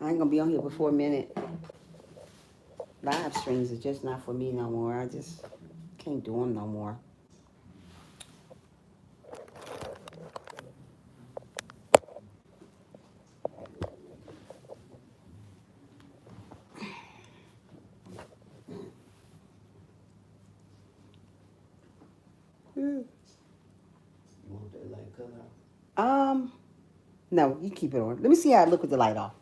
I ain't gonna be on here before a minute. Live streams are just not for me no more. I just can't do them no more. You want that light cut Um, no, you keep it on. Let me see how it look with the light off.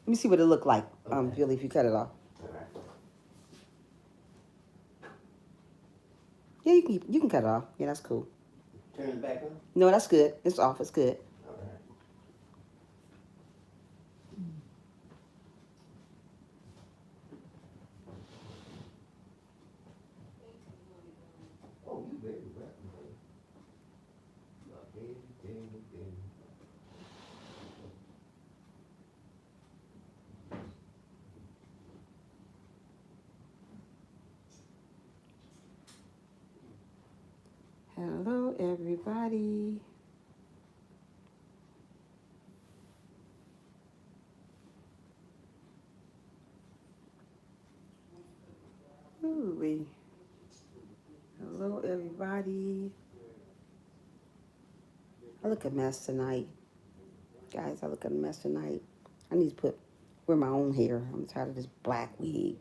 Let me see what it look like, Okay. Billy, if you cut it off. All right. Yeah, you can cut it off. Yeah, that's cool. Turn it back on? No, that's good. It's off. It's good. All right. Oh, you very welcome, baby. Baby. Hello, everybody. Ooh-wee. Hello, everybody. I look a mess tonight. Guys, I look a mess tonight. I need to wear my own hair. I'm tired of this black wig.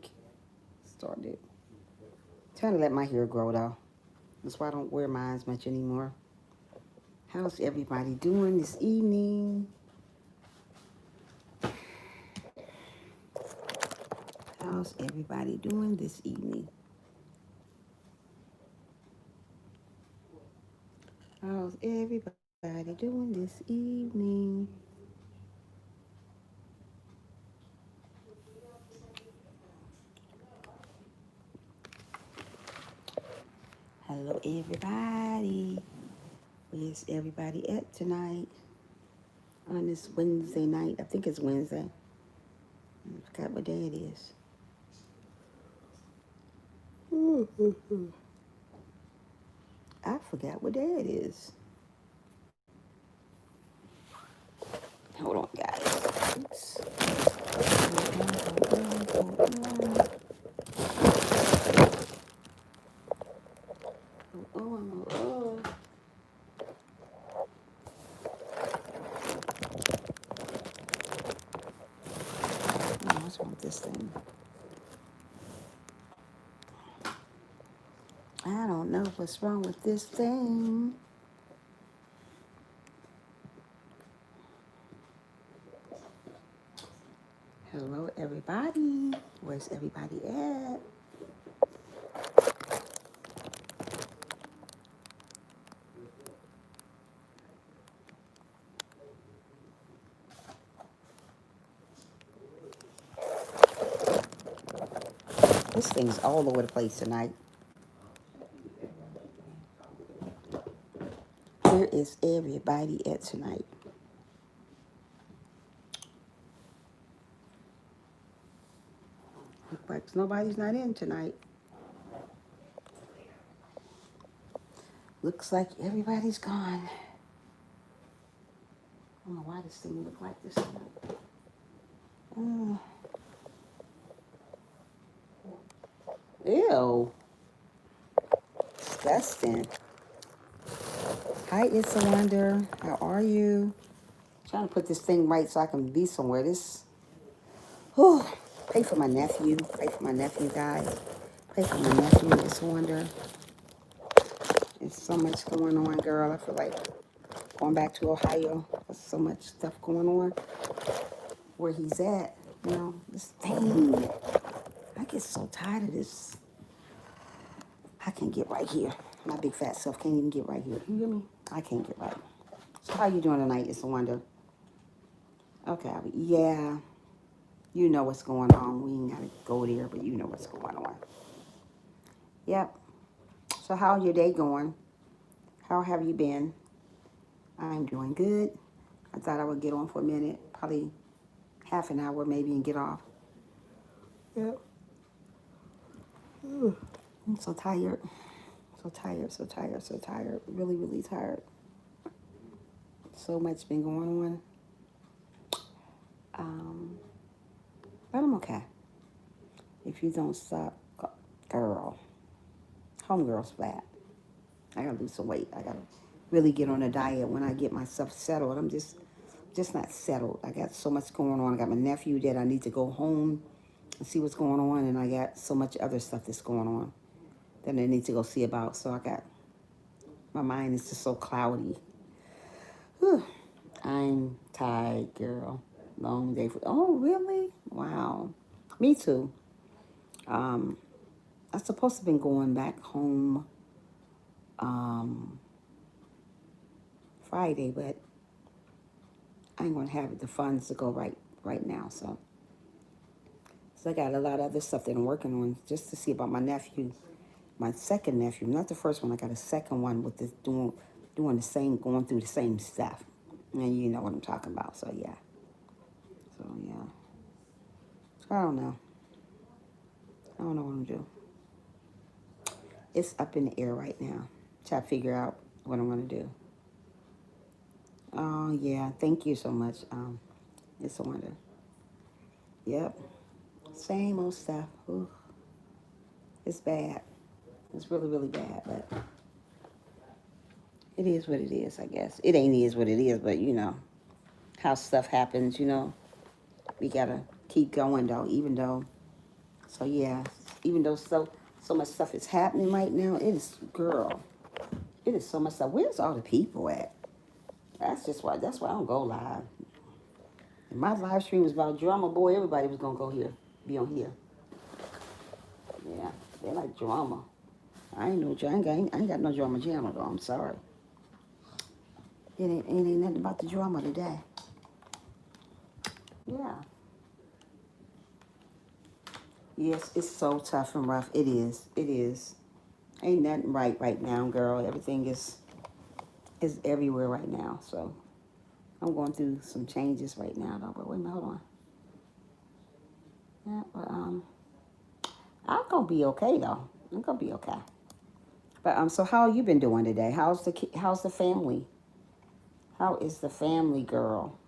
Started. Trying to let my hair grow, though. That's why I don't wear mine as much anymore. How's everybody doing this evening? How's everybody doing this evening? How's everybody doing this evening? Hello, everybody. Where's everybody at tonight? On this Wednesday night. I think it's Wednesday. I forgot what day it is. I forgot what day it is. Hold on, guys. Oops. Oh. What's wrong with this thing? I don't know what's wrong with this thing. Hello, everybody. Where's everybody at? This thing's all over the place tonight. Where is everybody at tonight? Looks like nobody's not in tonight. Looks like everybody's gone. I don't know why this thing look like this tonight. Ew. Disgusting. Hi, It's a Wonder. How are you? Trying to put this thing right so I can be somewhere. Pray for my nephew. Pray for my nephew, guys. Pray for my nephew. It's a Wonder. There's so much going on, girl. I feel like going back to Ohio. There's so much stuff going on where he's at. You know, this thing. I get so tired of this. I can't get right here. My big fat self can't even get right here. You hear me? I can't get right. So how you doing tonight? It's a Wonder. Okay, yeah. You know what's going on. We ain't got to go there, but you know what's going on. Yep. So how's your day going? How have you been? I'm doing good. I thought I would get on for a minute, probably half an hour maybe, and get off. Yep. I'm so tired. So tired. Really, really tired. So much been going on. But I'm okay. If you don't stop, girl, homegirl's flat. I gotta lose some weight. I gotta really get on a diet when I get myself settled. I'm just not settled. I got so much going on. I got my nephew that I need to go home and see what's going on, and I got so much other stuff that's going on that I need to go see about. So I got, my mind is just so cloudy. Whew. I'm tired, girl. Long day for, oh, really? Wow. Me too. Um, I'm supposed to have been going back home Friday, but I ain't gonna have the funds to go right now. So I got a lot of other stuff that I'm working on just to see about my nephew, my second nephew, not the first one. I got a second one with this doing the same, going through the same stuff, and you know what I'm talking about. So yeah, I don't know. I don't know what I'm doing. It's up in the air right now. Try to figure out what I'm gonna do. Oh yeah, thank you so much. It's a wonder. Yep, same old stuff. Ooh, it's bad. It's really really bad, but it is what it is. I guess it ain't is what it is, but you know how stuff happens. You know, we gotta keep going though, even though. So yeah, even though so much stuff is happening right now, it is, girl. It is so much stuff. Where's all the people at? That's why I don't go live. If my live stream was about drama, boy, everybody was gonna go here, be on here. Yeah, they like drama. I ain't no drama. I ain't got no drama channel though. I'm sorry. It ain't nothing about the drama today. Yeah. Yes, it's so tough and rough. It is. It is. Ain't nothing right now, girl. Everything is everywhere right now. So I'm going through some changes right now though. But wait a minute, hold on. Yeah, but I'm gonna be okay though. I'm gonna be okay. But so how you been doing today? How's the family? How is the family, girl?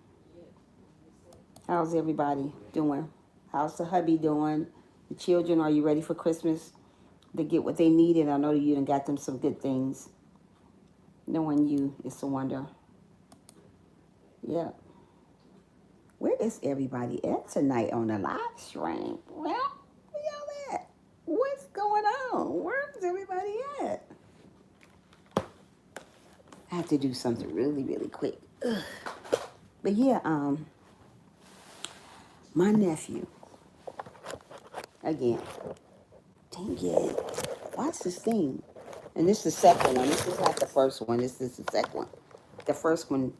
How's everybody doing? How's the hubby doing? The children, are you ready for Christmas to get what they needed? I know that you done got them some good things. Knowing you, it's a wonder. Yeah. Where is everybody at tonight on the live stream? Well, where y'all at? What's going on? Where's everybody at? I have to do something really, really quick. Ugh. But yeah, my nephew, again, dang it. Watch this thing. And this is the second one. This is not the first one. This is the second one. The first one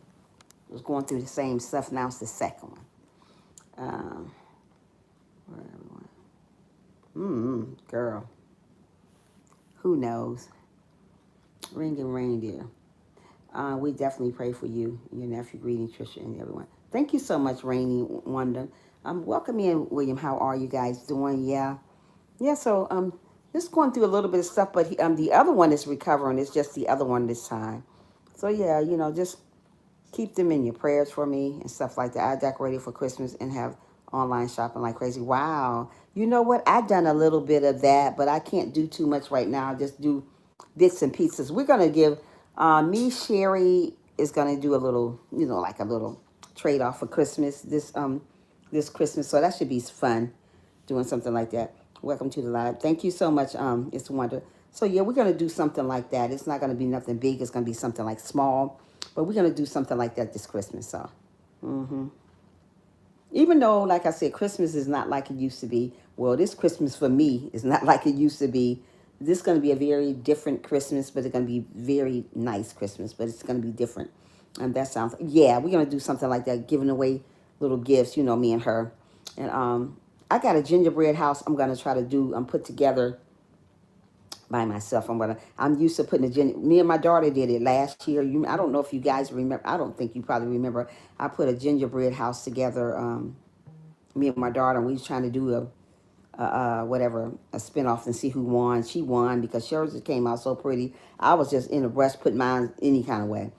was going through the same stuff. Now it's the second one. Where everyone? Girl. Who knows? Ringing reindeer. We definitely pray for you, your nephew, greeting Trisha and everyone. Thank you so much, Rainy Wonder. Welcome in, William. How are you guys doing? Yeah. So just going through a little bit of stuff, but the other one is recovering. It's just the other one this time. So yeah, just keep them in your prayers for me and stuff like that. I decorated for Christmas and have online shopping like crazy. Wow. You know what? I've done a little bit of that, but I can't do too much right now. I just do bits and pieces. We're going to give, Sherry is going to do a little, like a little trade-off for Christmas this Christmas. So that should be fun, doing something like that. Welcome to the live. Thank you so much. It's a wonder. So yeah, we're going to do something like that. It's not going to be nothing big. It's going to be something like small. But we're going to do something like that this Christmas. So, even though, like I said, Christmas is not like it used to be. Well, this Christmas for me is not like it used to be. This is going to be a very different Christmas, but it's going to be very nice Christmas, but it's going to be different. And that sounds, yeah, we're going to do something like that, giving away little gifts, me and her. And I got a gingerbread house I'm going to try to do, put together by myself. I'm used to putting me and my daughter did it last year. I don't know if you guys remember. I don't think you probably remember. I put a gingerbread house together. Me and my daughter, and we was trying to do a spinoff and see who won. She won because hers just came out so pretty. I was just in a rush, put mine any kind of way.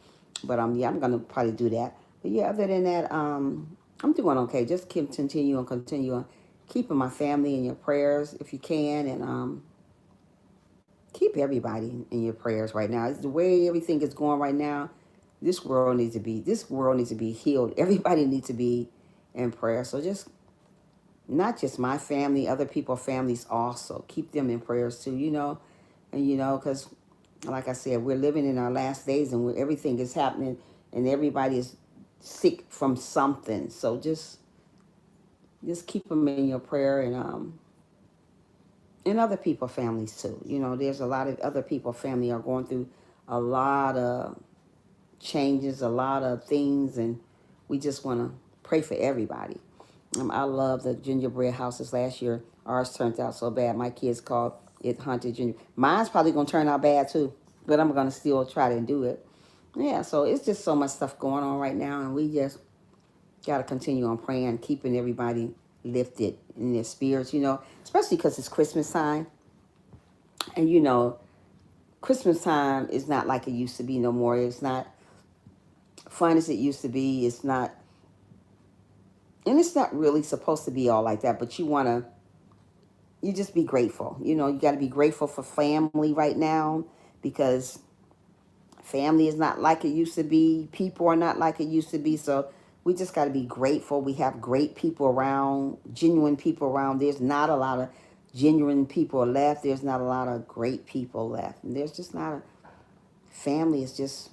But yeah, I'm gonna probably do that. But yeah, other than that, I'm doing okay. Just continue on keeping my family in your prayers if you can, and keep everybody in your prayers right now. It's the way everything is going right now. This world needs to be healed. Everybody needs to be in prayer. So just not just my family, other people's families also. Keep them in prayers too, And because like I said, we're living in our last days and everything is happening and everybody is sick from something. So just keep them in your prayer and other people families too. There's a lot of other people family are going through a lot of changes, a lot of things, and we just want to pray for everybody. I love the gingerbread houses last year. Ours turned out so bad. My kids called it haunted ginger. Mine's probably going to turn out bad too, but I'm going to still try to do it. Yeah, so it's just so much stuff going on right now, and we just got to continue on praying, keeping everybody lifted in their spirits, especially because it's Christmas time. And, Christmas time is not like it used to be no more. It's not fun as it used to be. And it's not really supposed to be all like that, but you just be grateful. You got to be grateful for family right now because family is not like it used to be. People are not like it used to be. So we just got to be grateful. We have great people around, genuine people around. There's not a lot of genuine people left. There's not a lot of great people left. And there's just not a family. It's just,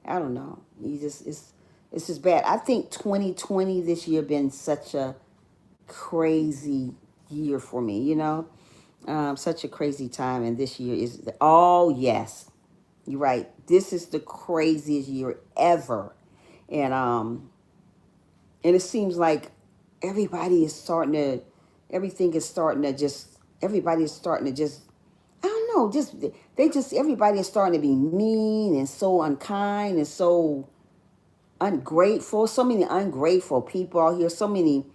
I don't know. It's just bad. I think 2020 this year been such a crazy year for me, such a crazy time. And this year oh, yes, you're right. This is the craziest year ever. And, and it seems like everybody is starting to, everything is starting to just, everybody is starting to just, I don't know, everybody is starting to be mean and so unkind and so ungrateful. So many ungrateful people out here. So many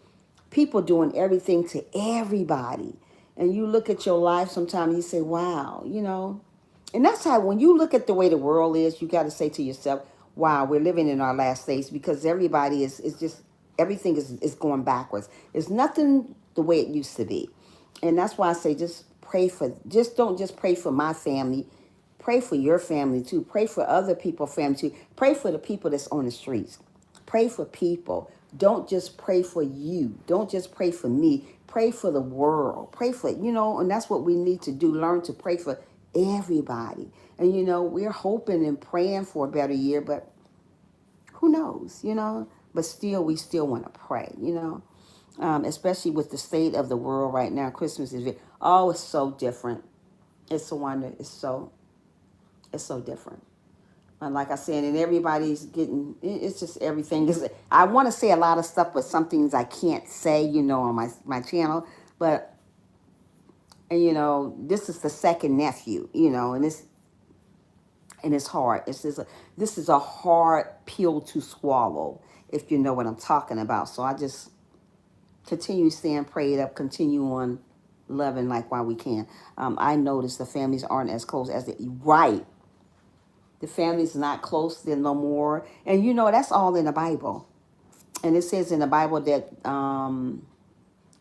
people doing everything to everybody. And you look at your life sometimes, you say, wow, And that's how, when you look at the way the world is, you got to say to yourself, wow, we're living in our last days because everybody is just, everything is going backwards. It's nothing the way it used to be. And that's why I say don't just pray for my family. Pray for your family too. Pray for other people's family too. Pray for the people that's on the streets. Pray for people. Don't just pray for you. Don't just pray for me. Pray for the world. Pray for, and that's what we need to do. Learn to pray for everybody. And, we're hoping and praying for a better year, but who knows, But still, we still want to pray, especially with the state of the world right now. Christmas is, it's so different. It's a wonder. It's so different. And like I said, and everybody's getting, it's just everything. I want to say a lot of stuff, but some things I can't say, on my channel. But, and this is the second nephew, and it's hard. This is a hard pill to swallow, if you know what I'm talking about. So I just continue staying prayed up, continue on loving like while we can. I notice the families aren't as close as right. The family's not close then no more. And that's all in the Bible. And it says in the Bible that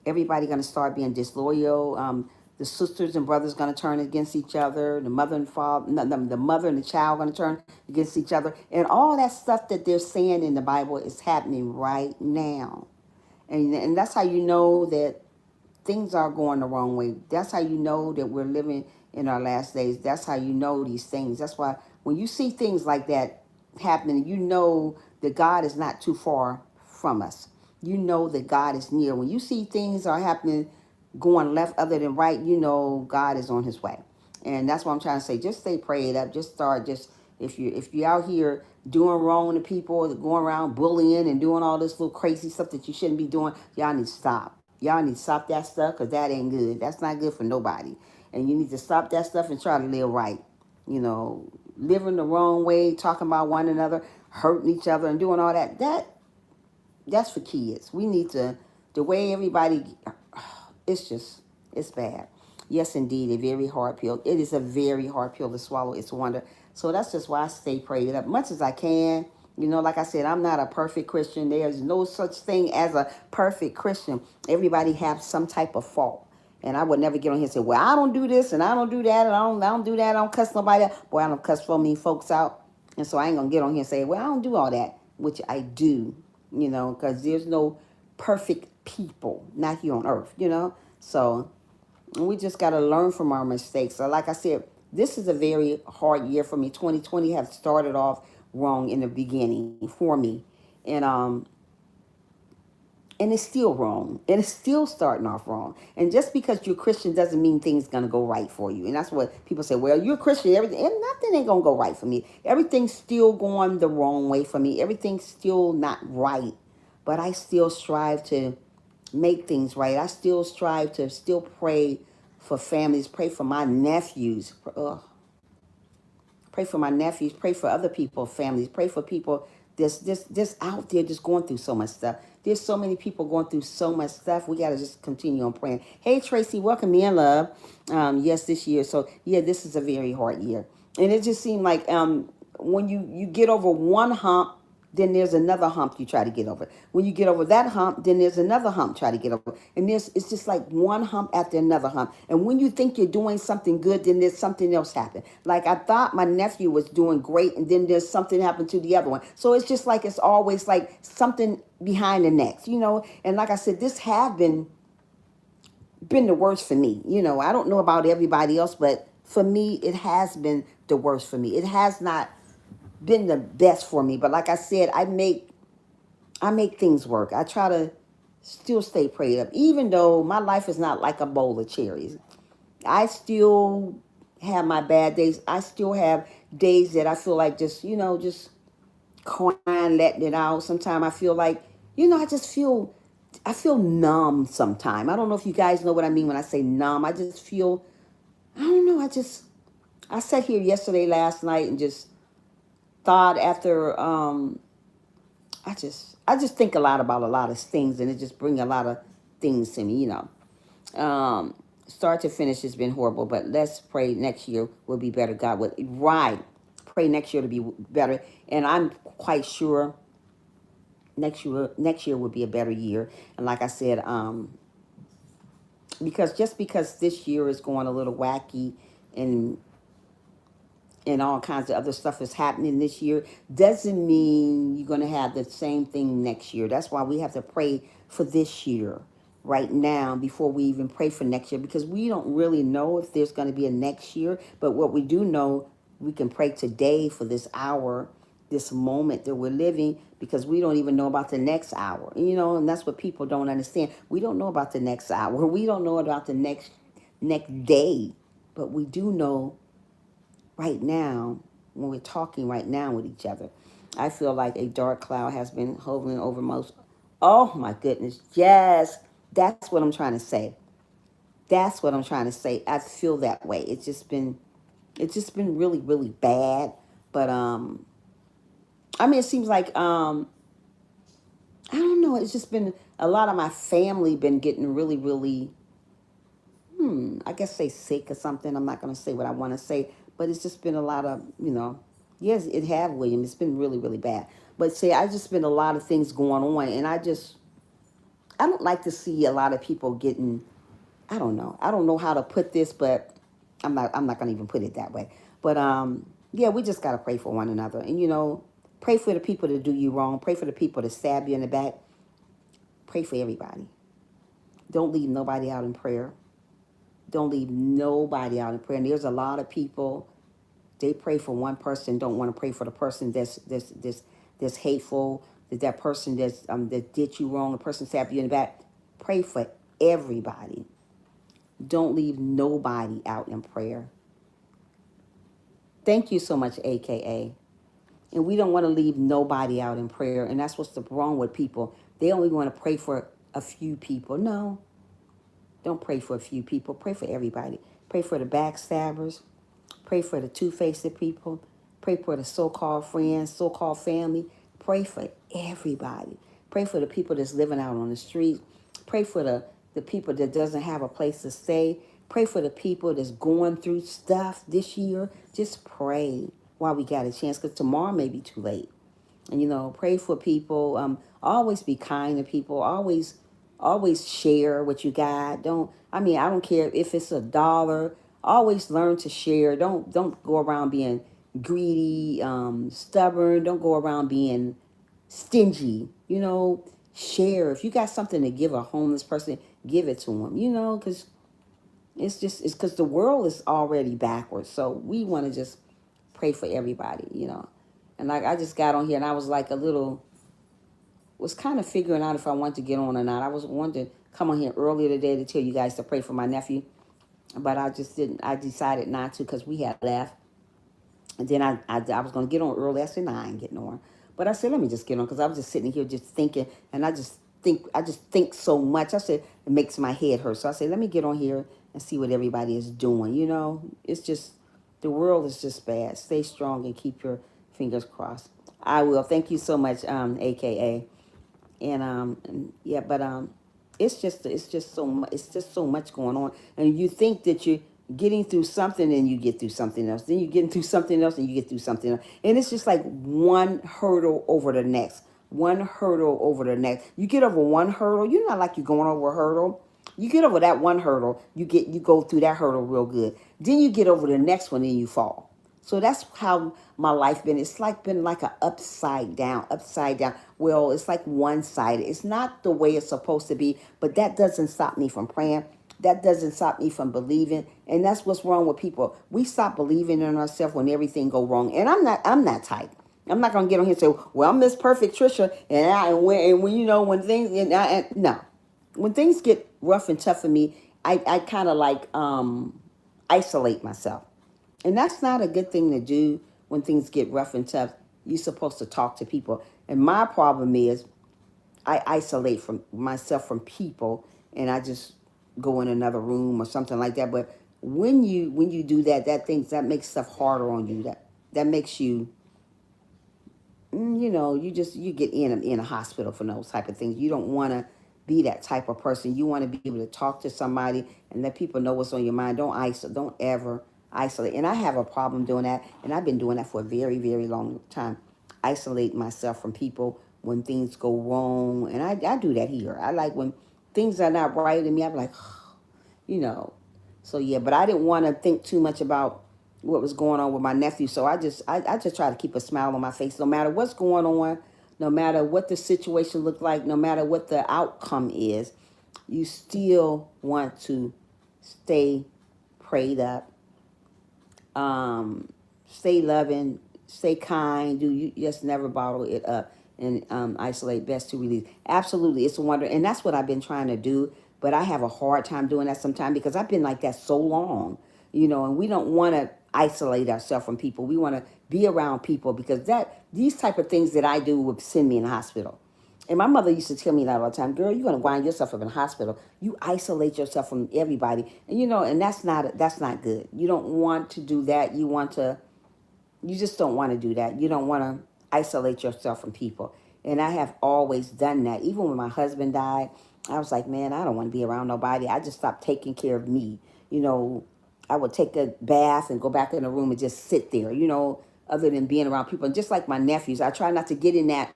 everybody going to start being disloyal. The sisters and brothers going to turn against each other. The mother and father, the mother and the child going to turn against each other. And all that stuff that they're saying in the Bible is happening right now. And that's how you know that things are going the wrong way. That's how you know that we're living in our last days. That's how you know these things. That's why when you see things like that happening, you know that God is not too far from us. You know that God is near. When you see things are happening going left other than right, you know God is on his way. And that's what I'm trying to say. Just stay prayed up. If you're out here doing wrong to people, going around bullying and doing all this little crazy stuff that you shouldn't be doing, y'all need to stop. Y'all need to stop that stuff because that ain't good. That's not good for nobody. And you need to stop that stuff and try to live right. Living the wrong way, talking about one another, hurting each other and doing all that. That's for kids. We need to, the way everybody, it's bad. Yes, indeed, a very hard pill. It is a very hard pill to swallow. It's a wonder. So that's just why I stay prayed up much as I can. You know, like I said, I'm not a perfect Christian. There's no such thing as a perfect Christian. Everybody has some type of fault. And I would never get on here and say, well, I don't do this and I don't do that and I don't do that. I don't cuss nobody out. Boy, I don't cuss so many folks out. And so I ain't going to get on here and say, well, I don't do all that, which I do, you know, because there's no perfect people, not here on earth, you know. So we just got to learn from our mistakes. So like I said, this is a very hard year for me. 2020 have started off wrong in the beginning for me. And and it's still wrong. And it's still starting off wrong. And just because you're Christian doesn't mean things gonna go right for you. And that's what people say, well, you're a Christian, everything and nothing ain't gonna go right for me. Everything's still going the wrong way for me. Everything's still not right. But I still strive to make things right. I still strive to still pray for families, pray for my nephews. Pray for my nephews, pray for other people's families, pray for people this out there just going through so much stuff. There's so many people going through so much stuff. We got to just continue on praying. Hey, Tracy, welcome in, love. Yes, this year. So, yeah, this is a very hard year. And it just seemed like when you get over one hump, then there's another hump you try to get over. When you get over that hump, then there's another hump try to get over. And it's just like one hump after another hump. And when you think you're doing something good, then there's something else happen. Like I thought my nephew was doing great, and then there's something happened to the other one. So it's just like it's always like something behind the next, you know. And like I said, this have been the worst for me. You know, I don't know about everybody else, but for me, it has been the worst for me. It has not been the best for me. But like I said, I make things work. I try to still stay prayed up, even though my life is not like a bowl of cherries. I still have my bad days. I still have days that I feel like just, you know, just crying, letting it out. Sometimes I feel like, you know, I feel numb sometimes. I don't know if you guys know what I mean when I say numb. I just feel, I don't know, I sat here yesterday, last night, and just thought after, I just think a lot about a lot of things, and it just bring a lot of things to me, you know. Um, Start to finish has been horrible, but let's pray next year will be better. God will right. Pray next year to be better, and I'm quite sure next year will be a better year. And like I said, because this year is going a little wacky, and all kinds of other stuff is happening this year, doesn't mean you're going to have the same thing next year. That's why we have to pray for this year right now before we even pray for next year, because we don't really know if there's going to be a next year. But what we do know, we can pray today for this hour, this moment that we're living, because we don't even know about the next hour, you know. And that's what people don't understand. We don't know about the next hour. We don't know about the next day, but we do know right now, when we're talking right now with each other. I feel like a dark cloud has been hovering over most. Oh my goodness. Yes. That's what I'm trying to say. That's what I'm trying to say. I feel that way. It's just been really, really bad. But I mean, it seems like I don't know, it's just been a lot of my family been getting really, really I guess say sick or something. I'm not going to say what I want to say, but it's just been a lot of, you know, yes, it have, William. It's been really, really bad. But say, I just been a lot of things going on, and I don't like to see a lot of people getting, I don't know. I don't know how to put this, but I'm not going to even put it that way. But yeah, we just got to pray for one another. And, you know, pray for the people that do you wrong. Pray for the people that stab you in the back. Pray for everybody. Don't leave nobody out in prayer. Don't leave nobody out in prayer. And there's a lot of people, they pray for one person, don't want to pray for the person that's hateful, that person that did you wrong, the person stabbed you in the back. Pray for everybody. Don't leave nobody out in prayer. Thank you so much, AKA. And we don't want to leave nobody out in prayer. And that's what's wrong with people. They only want to pray for a few people. No, don't pray for a few people. Pray for everybody. Pray for the backstabbers. Pray for the two-faced people. Pray for the so-called friends, so-called family. Pray for everybody. Pray for the people that's living out on the street. Pray for the people that doesn't have a place to stay. Pray for the people that's going through stuff this year. Just pray. while we got a chance, because tomorrow may be too late. And pray for people. Always be kind to people. Always share what you got. I don't care if it's $1. Always learn to share. Don't go around being greedy, stubborn. Don't go around being stingy. Share. If you got something to give a homeless person, give it to them. Because it's because the world is already backwards. So we want to just pray for everybody. And like I just got on here and I was like was kind of figuring out if I wanted to get on or not. I was wanting to come on here earlier today to tell you guys to pray for my nephew, but I just didn't. I decided not to because we had left. And then I was going to get on early. I said, nah, I ain't getting on. But I said, let me just get on because I was just sitting here just thinking, and I just think so much. I said, it makes my head hurt. So I said, let me get on here and see what everybody is doing. It's just, the world is just bad. Stay strong and keep your fingers crossed. I will. Thank you so much, AKA. And yeah, but it's just so much going on, and you think that you're getting through something and you get through something else, then you get through something else and you get through something else, and it's just like one hurdle over the next, one hurdle over the next. You get over one hurdle, you're not like you're going over a hurdle. You get over that one hurdle, you go through that hurdle real good, then you get over the next one and you fall. So that's how my life been. It's like been like a upside down, upside down. Well, it's like one sided. It's not the way it's supposed to be, but that doesn't stop me from praying. That doesn't stop me from believing. And that's what's wrong with people. We stop believing in ourselves when everything go wrong. And I'm that type. I'm not gonna get on here and say, well, I'm Miss Perfect Trisha, when things no. When things get rough and tough for me, I kind of like isolate myself. And that's not a good thing to do when things get rough and tough. You're supposed to talk to people. And my problem is I isolate from myself from people and I just go in another room or something like that. But when you do that, that makes stuff harder on you. That makes you you get in a hospital for those type of things. You don't want to be that type of person. You want to be able to talk to somebody and let people know what's on your mind. Don't ever isolate. And I have a problem doing that, and I've been doing that for a very, very long time. Isolate myself from people when things go wrong, and I do that here. I like when things are not right in me. I'm like, you know. So yeah, but I didn't want to think too much about what was going on with my nephew. So I just try to keep a smile on my face no matter what's going on, no matter what the situation looked like, no matter what the outcome is. You still want to stay prayed up, stay loving, stay kind. You just never bottle it up and isolate. Best to release. Absolutely, it's a wonder, and that's what I've been trying to do. But I have a hard time doing that sometimes because I've been like that so long, And we don't want to isolate ourselves from people. We want to be around people because these type of things that I do would send me in the hospital. And my mother used to tell me that all the time, girl, you're gonna wind yourself up in the hospital. You isolate yourself from everybody. And that's not good. You don't want to do that. You just don't want to do that. You don't want to isolate yourself from people. And I have always done that. Even when my husband died, I was like, man, I don't want to be around nobody. I just stopped taking care of me. I would take a bath and go back in the room and just sit there, other than being around people. And just like my nephews, I try not to get in that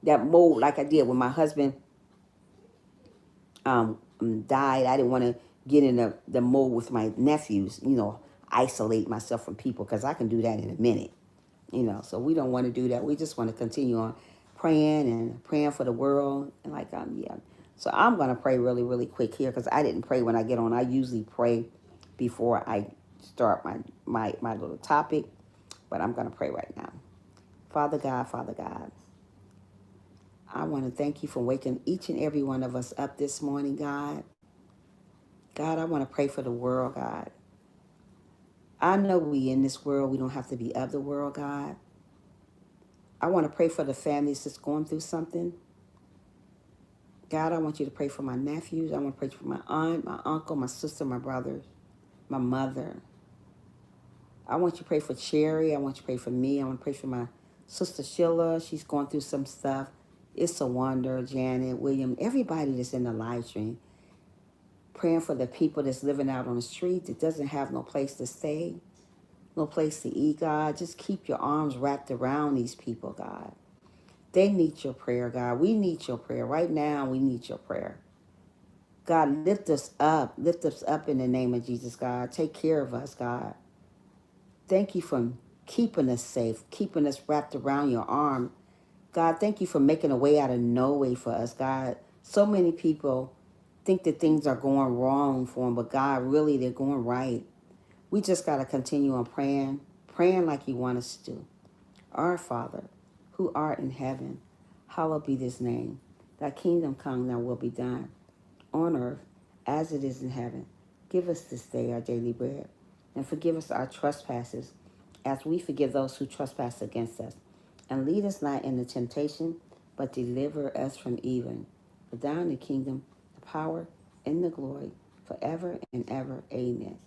mode like I did when my husband died. I didn't want to get in the mode with my nephews, isolate myself from people because I can do that in a minute, So we don't want to do that. We just want to continue on praying for the world. And yeah. So I'm going to pray really, really quick here because I didn't pray when I get on. I usually pray before I start my little topic, but I'm going to pray right now. Father God, I want to thank you for waking each and every one of us up this morning, God. God, I want to pray for the world, God. I know we in this world, we don't have to be of the world, God. I want to pray for the families that's going through something. God, I want you to pray for my nephews. I want to pray for my aunt, my uncle, my sister, my brothers, my mother. I want you to pray for Cherry. I want you to pray for me. I want to pray for my sister Sheila. She's going through some stuff. It's a wonder, Janet, William, everybody that's in the live stream. Praying for the people that's living out on the street that doesn't have no place to stay. no place to eat, God. Just keep your arms wrapped around these people, God. They need your prayer, God. We need your prayer. Right now, we need your prayer. God, lift us up. Lift us up in the name of Jesus, God. Take care of us, God. Thank you for keeping us safe, keeping us wrapped around your arm. God, thank you for making a way out of no way for us, God. So many people think that things are going wrong for them, but God, really, they're going right. We just got to continue on praying, praying like you want us to. Our Father, who art in heaven, hallowed be this name. Thy kingdom come, thy will be done, on earth as it is in heaven. Give us this day our daily bread, and forgive us our trespasses, as we forgive those who trespass against us. And lead us not into temptation, but deliver us from evil. For thine the kingdom, the power, and the glory, forever and ever. Amen.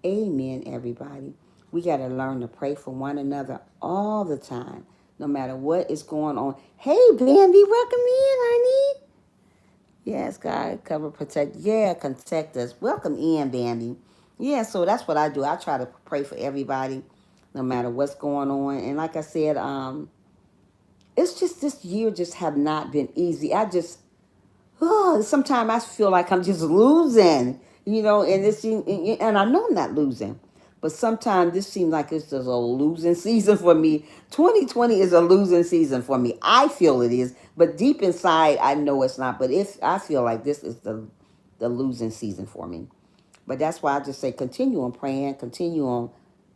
Amen, everybody. We got to learn to pray for one another all the time, no matter what is going on. Hey, Bambi, welcome in, honey. Yes, God, cover, protect. Yeah, protect us. Welcome in, Bambi. Yeah, so that's what I do. I try to pray for everybody, no matter what's going on. And like I said, it's just this year just have not been easy. Sometimes I feel like I'm just losing, and I know I'm not losing, but sometimes this seems like it's just a losing season for me. 2020 is a losing season for me. I feel it is, but deep inside, I know it's not. But if I feel like this is the losing season for me. But that's why I just say continue on praying, continue on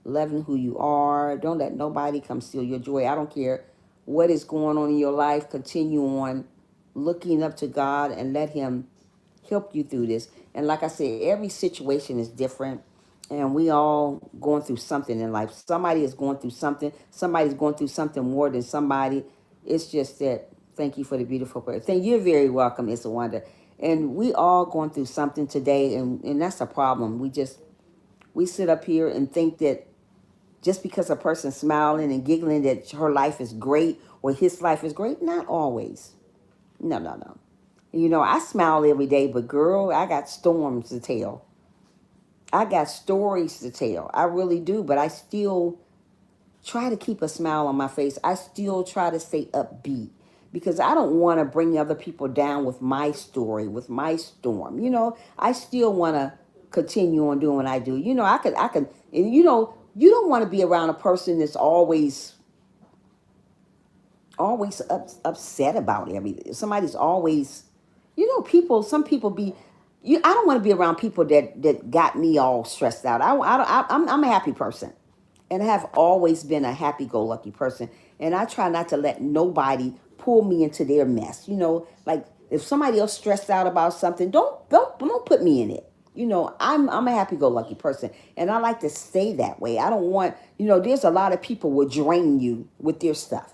loving who you are. Don't let nobody come steal your joy. I don't care what is going on in your life. Continue on looking up to God and let him help you through this. And like I said, every situation is different. And we all going through something in life. Somebody is going through something. Somebody's going through something more than somebody. It's just that, thank you for the beautiful prayer. Thank you're very welcome. It's a wonder. And we all going through something today, and that's a problem. We sit up here and think that just because a person's smiling and giggling that her life is great or his life is great. Not always. No, no, no. I smile every day, but girl, I got storms to tell. I got stories to tell. I really do, but I still try to keep a smile on my face. I still try to stay upbeat because I don't want to bring other people down with my story, with my storm. I still want to continue on doing what I do. And you don't want to be around a person that's always upset about everything. Somebody's always, some people be, I don't want to be around people that got me all stressed out. I'm a happy person. And I have always been a happy-go-lucky person. And I try not to let nobody pull me into their mess. Like if somebody else stressed out about something, don't put me in it. I'm a happy-go-lucky person. And I like to stay that way. I don't want, there's a lot of people will drain you with their stuff.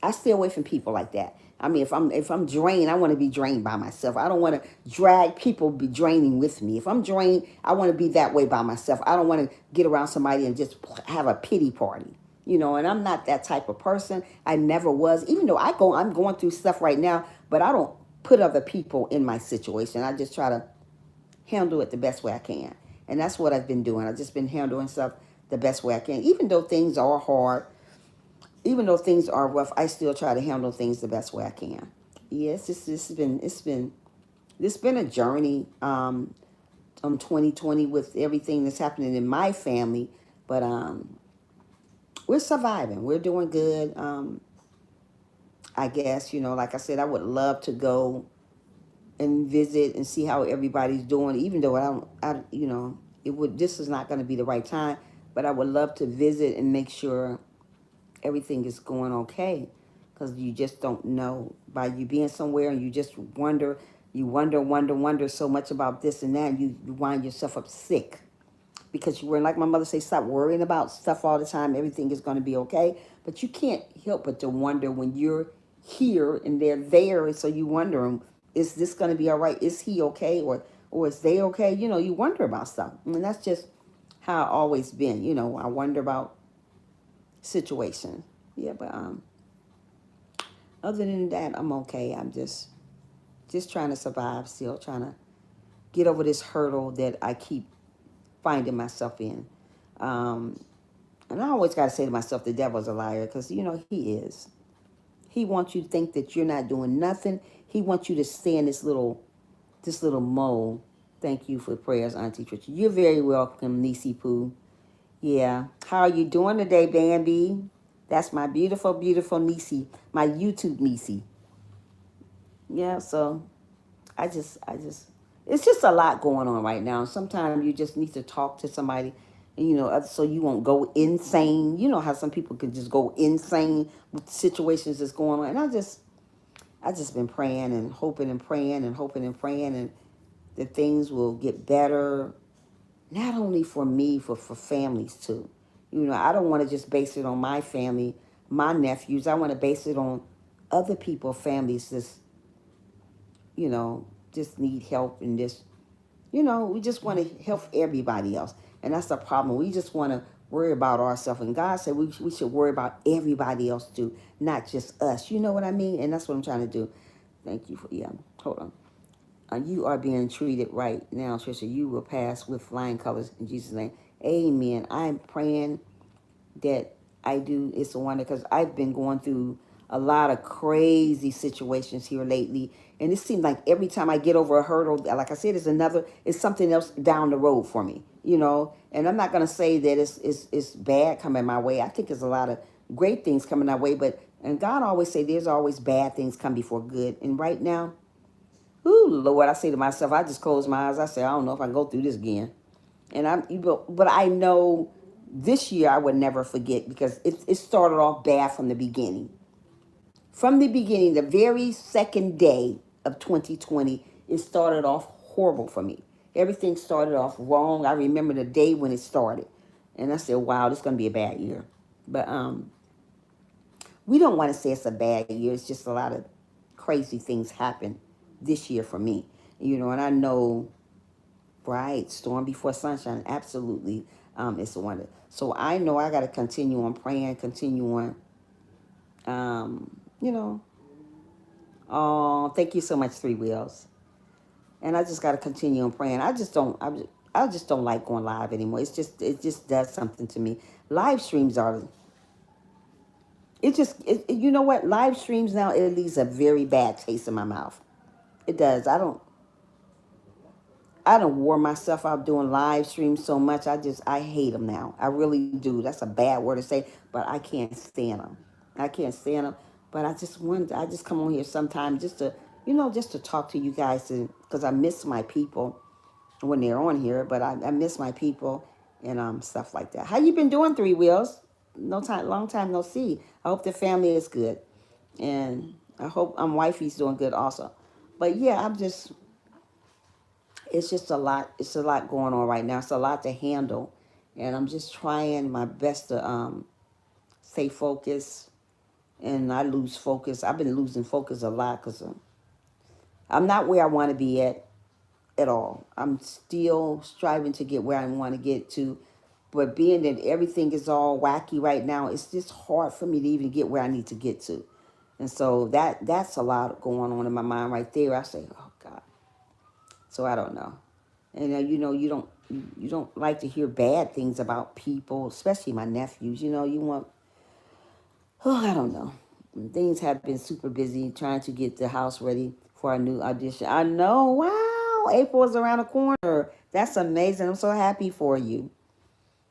I stay away from people like that. I mean, if I'm drained, I want to be drained by myself. I don't want to drag people be draining with me. If I'm drained, I want to be that way by myself. I don't want to get around somebody and just have a pity party. And I'm not that type of person. I never was. Even though I'm going through stuff right now, but I don't put other people in my situation. I just try to handle it the best way I can. And that's what I've been doing. I've just been handling stuff the best way I can. Even though things are hard, even though things are rough, I still try to handle things the best way I can. Yes, it's been a journey. 2020 with everything that's happening in my family, but we're surviving. We're doing good. I guess like I said, I would love to go and visit and see how everybody's doing. Even though it would. This is not going to be the right time, but I would love to visit and make sure everything is going okay, because you just don't know by you being somewhere and you just wonder so much about this and that, and you wind yourself up sick because you were, like my mother say, stop worrying about stuff all the time. Everything is going to be okay, but you can't help but to wonder when you're here and they're there, and so you wonder, is this going to be all right? Is he okay, or is they okay? You wonder about stuff. I mean, that's just how I've always been. I wonder about situation. Yeah, but other than that, I'm okay. I'm just trying to survive, still trying to get over this hurdle that I keep finding myself in. Um, and I always got to say to myself, the devil's a liar, because, you know, he is. He wants you to think that you're not doing nothing. He wants you to stay in this little mold. Thank you for prayers, Auntie Trisha. You're very welcome, Nisi Poo. Yeah. How are you doing today, Bambi? That's my beautiful, beautiful Nisi, my YouTube Nisi. Yeah, so it's just a lot going on right now. Sometimes you just need to talk to somebody, and, you know, so you won't go insane. You know how some people can just go insane with situations that's going on. And I just been praying and hoping and praying and hoping and praying, and that things will get better, not only for me, for families too. You know, I don't want to just base it on my family, my nephews. I want to base it on other people, families that's, you know, just need help in this. You know, we just want to help everybody else. And that's the problem. We just want to worry about ourselves. And God said we should worry about everybody else too, not just us. You know what I mean? And that's what I'm trying to do. Thank you for, yeah, hold on. You are being treated right now, Trisha. You will pass with flying colors in Jesus' name. Amen. I'm praying that I do. It's a wonder, because I've been going through a lot of crazy situations here lately, and it seems like every time I get over a hurdle, like I said, it's something else down the road for me, you know. And I'm not gonna say that it's bad coming my way. I think there's a lot of great things coming our way, but and God always say there's always bad things come before good. And right now, ooh, Lord, I say to myself, I just close my eyes. I say, I don't know if I can go through this again. And but I know this year I would never forget, because it started off bad from the beginning. From the beginning, the very second day of 2020, it started off horrible for me. Everything started off wrong. I remember the day when it started. And I said, wow, this is going to be a bad year. But we don't want to say it's a bad year. It's just a lot of crazy things happen this year for me. You know, and I know, right, storm before sunshine, absolutely. It's a wonder. So I know I got to continue on praying, continue on, you know. Oh, thank you so much, Three Wheels. And I just got to continue on praying. I just don't like going live anymore. It just does something to me. Live streams are, you know what? Live streams now, it leaves a very bad taste in my mouth. It does. I don't wore myself out doing live streams so much. I hate them now. I really do. That's a bad word to say, but I can't stand them. I can't stand them. But I just come on here sometimes just to, you know, just to talk to you guys, because I miss my people when they're on here. But I miss my people, and stuff like that. How you been doing, Three Wheels? No time, long time no see. I hope the family is good, and I hope wifey's doing good also. But yeah, it's just a lot. It's a lot going on right now. It's a lot to handle, and I'm just trying my best to stay focused. And I lose focus. I've been losing focus a lot, because I'm not where I want to be at all. I'm still striving to get where I want to get to, but being that everything is all wacky right now, it's just hard for me to even get where I need to get to. And so that's a lot going on in my mind right there. I say, oh God. So I don't know. And you know, you don't like to hear bad things about people, especially my nephews. You know, you want, oh, I don't know. Things have been super busy trying to get the house ready for our new audition. I know. Wow, April is around the corner. That's amazing. I'm so happy for you.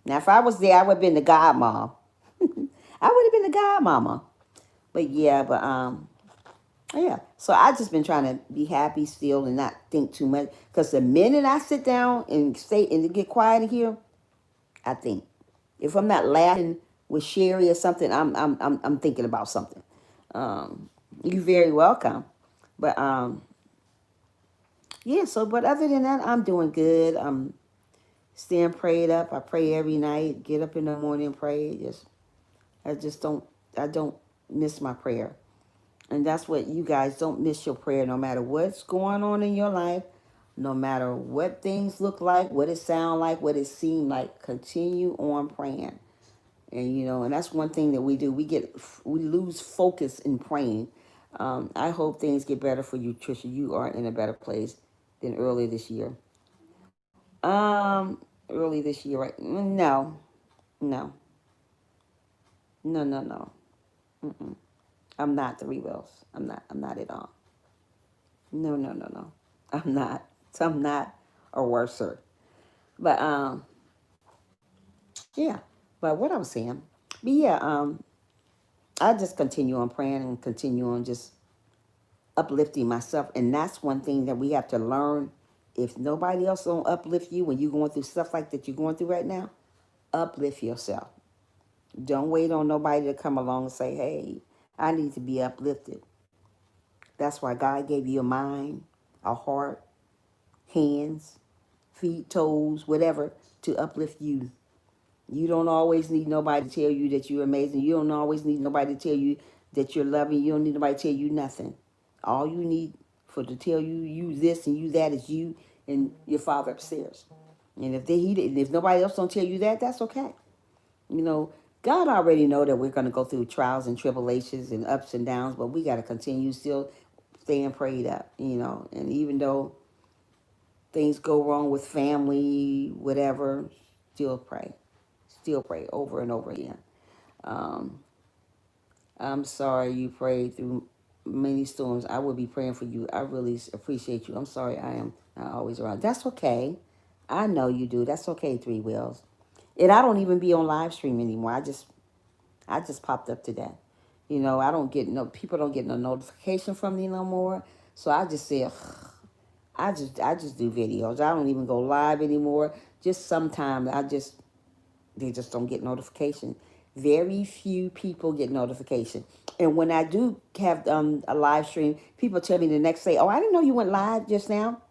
Now, if I was there, I would have been the godmom. I would have been the godmama. But yeah, yeah. So I just been trying to be happy still and not think too much. Because the minute I sit down and stay and get quiet in here, I think. If I'm not laughing with Sherry or something, I'm thinking about something. Um, you're very welcome. But yeah. So, but other than that, I'm doing good. I'm staying prayed up. I pray every night. Get up in the morning and pray. I just don't. I don't miss my prayer. And that's what you guys don't miss your prayer, no matter what's going on in your life, no matter what things look like, what it sound like, what it seem like. Continue on praying. And you know, and that's one thing that we do. We lose focus in praying. I hope things get better for you, Trisha. You are in a better place than earlier this year. Early this year, right? No. No, no, no, no. Mm-mm. I'm not three wheels. I'm not. I'm not at all. No, no, no, no. I'm not. I'm not or worser. But yeah. But what I was saying. But yeah, I just continue on praying and continue on just uplifting myself. And that's one thing that we have to learn. If nobody else don't uplift you when you're going through stuff like that you're going through right now, uplift yourself. Don't wait on nobody to come along and say, hey, I need to be uplifted. That's why God gave you a mind, a heart, hands, feet, toes, whatever, to uplift you. You don't always need nobody to tell you that you're amazing. You don't always need nobody to tell you that you're loving. You don't need nobody to tell you nothing. All you need for to tell you this and you that is you and your Father upstairs. And if nobody else don't tell you that, that's okay. You know, God already know that we're going to go through trials and tribulations and ups and downs, but we got to continue still staying prayed up, you know. And even though things go wrong with family, whatever, still pray over and over again. Um, I'm sorry you prayed through many storms. I will be praying for you. I really appreciate you. I'm sorry I am not always around. That's okay. I know you do. That's okay, Three Wheels. And I don't even be on live stream anymore. I just popped up today. You know, I don't get no people don't get no notification from me no more. So I just said I just do videos. I don't even go live anymore. Just sometimes they just don't get notification. Very few people get notification. And when I do have a live stream, people tell me the next day, "Oh, I didn't know you went live just now."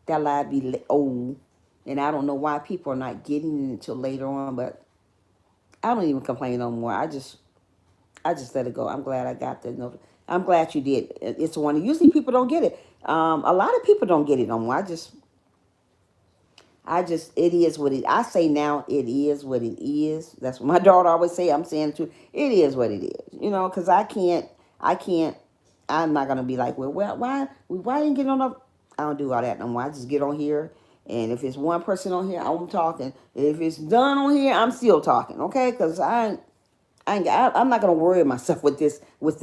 That live be old, and I don't know why people are not getting it until later on. But I don't even complain no more. I just let it go. I'm glad I got the note. I'm glad you did. It's one. Usually people don't get it. A lot of people don't get it no more. I just, it is what it. I say now, it is what it is. That's what my daughter always say. I'm saying too. It is what it is. You know, because I can't. I'm not gonna be like, well, why didn't get on up? I don't do all that no more. I just get on here, and if it's one person on here, I'm talking. If it's done on here, I'm still talking. Okay, because I'm not gonna worry myself with this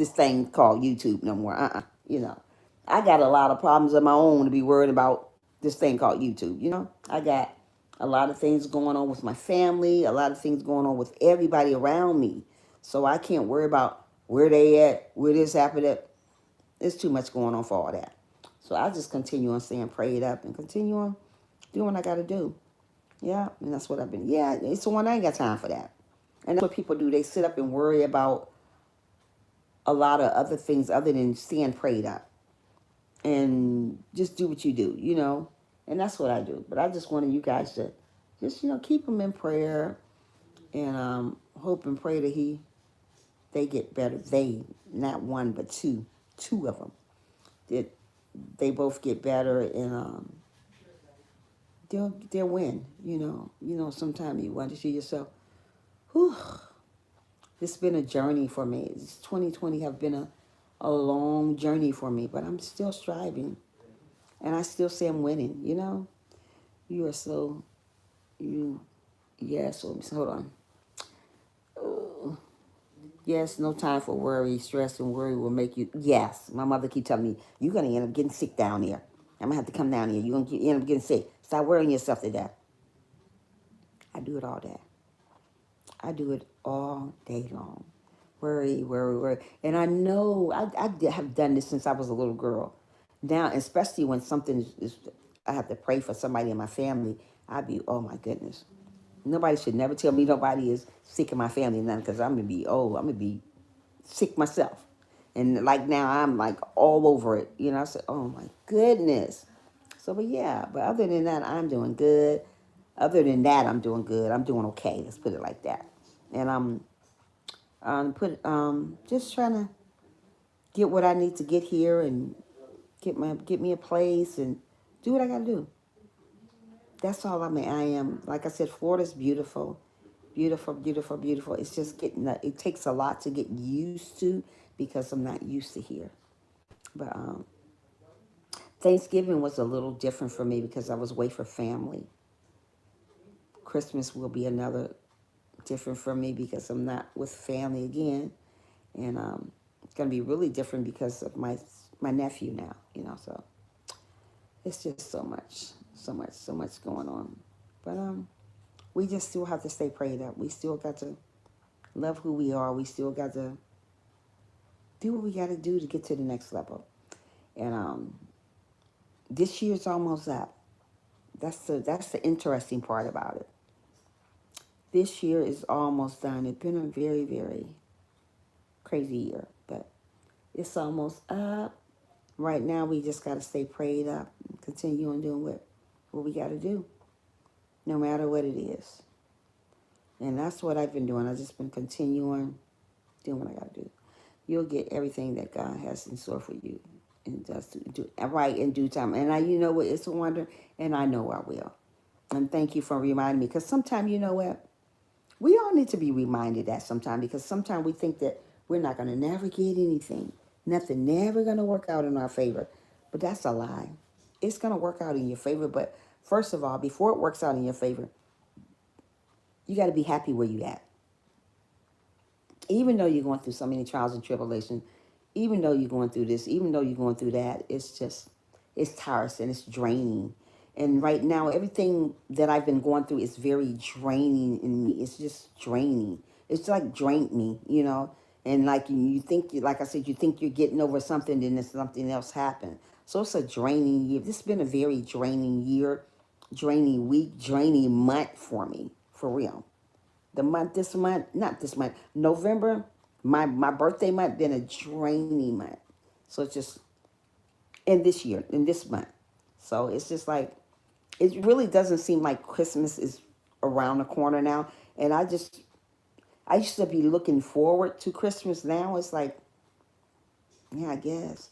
thing called YouTube no more. You know, I got a lot of problems of my own to be worried about this thing called YouTube. You know, I got a lot of things going on with my family, a lot of things going on with everybody around me. So I can't worry about where they at, where this happened at. There's too much going on for all that. So I just continue on staying prayed up and continue on doing what I got to do. Yeah, and that's what I've been. Yeah, it's the one I ain't got time for that. And that's what people do. They sit up and worry about a lot of other things other than staying prayed up and just do what you do, you know. And that's what I do. But I just wanted you guys to just, keep them in prayer and hope and pray that they get better. They, not one, but two of them. That they both get better and they'll win, you know. Sometimes you wonder to yourself, whew, it's been a journey for me. This 2020 have been a long journey for me, but I'm still striving. And I still say I'm winning, you know? You are so, you, yes, hold on. Oh, yes, no time for worry. Stress and worry will make you, yes. My mother keep telling me, you're going to end up getting sick down there. I'm going to have to come down here. You're going to end up getting sick. Stop worrying yourself to death. I do it all day. I do it all day long. Worry, worry, worry. And I know I have done this since I was a little girl. Now, especially when something is, I have to pray for somebody in my family, I'd be, oh my goodness. Nobody should never tell me nobody is sick in my family, none, because I'm going to be sick myself. And like now, I'm like all over it. I said, oh my goodness. So, but yeah, but other than that, I'm doing good. Other than that, I'm doing good. I'm doing okay. Let's put it like that. And just trying to get what I need to get here and get me a place and do what I got to do. That's all I am. Like I said, Florida's beautiful, beautiful, beautiful, beautiful. It's just it takes a lot to get used to because I'm not used to here. But Thanksgiving was a little different for me because I was away for family. Christmas will be another different for me because I'm not with family again. And it's going to be really different because of my nephew now, so it's just so much going on. But we just still have to stay prayed up. We still got to love who we are. We still got to do what we got to do to get to the next level. And this year's almost up. That's the interesting part about it. This year is almost done. It's been a very, very crazy year, but it's almost up. Right now, we just got to stay prayed up and continue on doing what we got to do, no matter what it is. And that's what I've been doing. I've just been continuing doing what I got to do. You'll get everything that God has in store for you, and just do right in due time. And you know what? It's a wonder, and I know I will. And thank you for reminding me, because sometimes, you know what? We all need to be reminded that sometimes, because sometimes we think that we're not going to never get anything. Nothing never going to work out in our favor. But that's a lie. It's going to work out in your favor. But first of all, before it works out in your favor, you got to be happy where you at. Even though you're going through so many trials and tribulations, even though you're going through this, even though you're going through that, it's tiresome, it's draining. And right now, everything that I've been going through is very draining in me. It's just draining. It's like drained me, And like you think, like I said, you think you're getting over something, then something else happened. So it's a draining year. This has been a very draining year, draining week, draining month for me, for real. Not this month, November, my birthday month, been a draining month. So it's just, in this month. So it's just like, it really doesn't seem like Christmas is around the corner now. And I used to be looking forward to Christmas. Now it's like, yeah, I guess.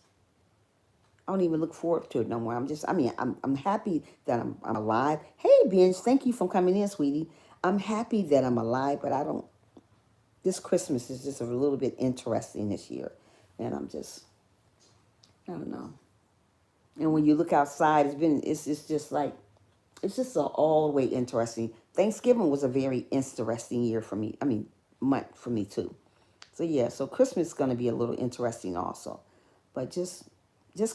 I don't even look forward to it no more. I'm happy that I'm alive. Hey, Benj, thank you for coming in, sweetie. I'm happy that I'm alive, but this Christmas is just a little bit interesting this year. And I don't know. And when you look outside, it's just like, it's just all the way interesting. Thanksgiving was a very interesting year for me. Month for me too. So yeah, so Christmas is going to be a little interesting also. But just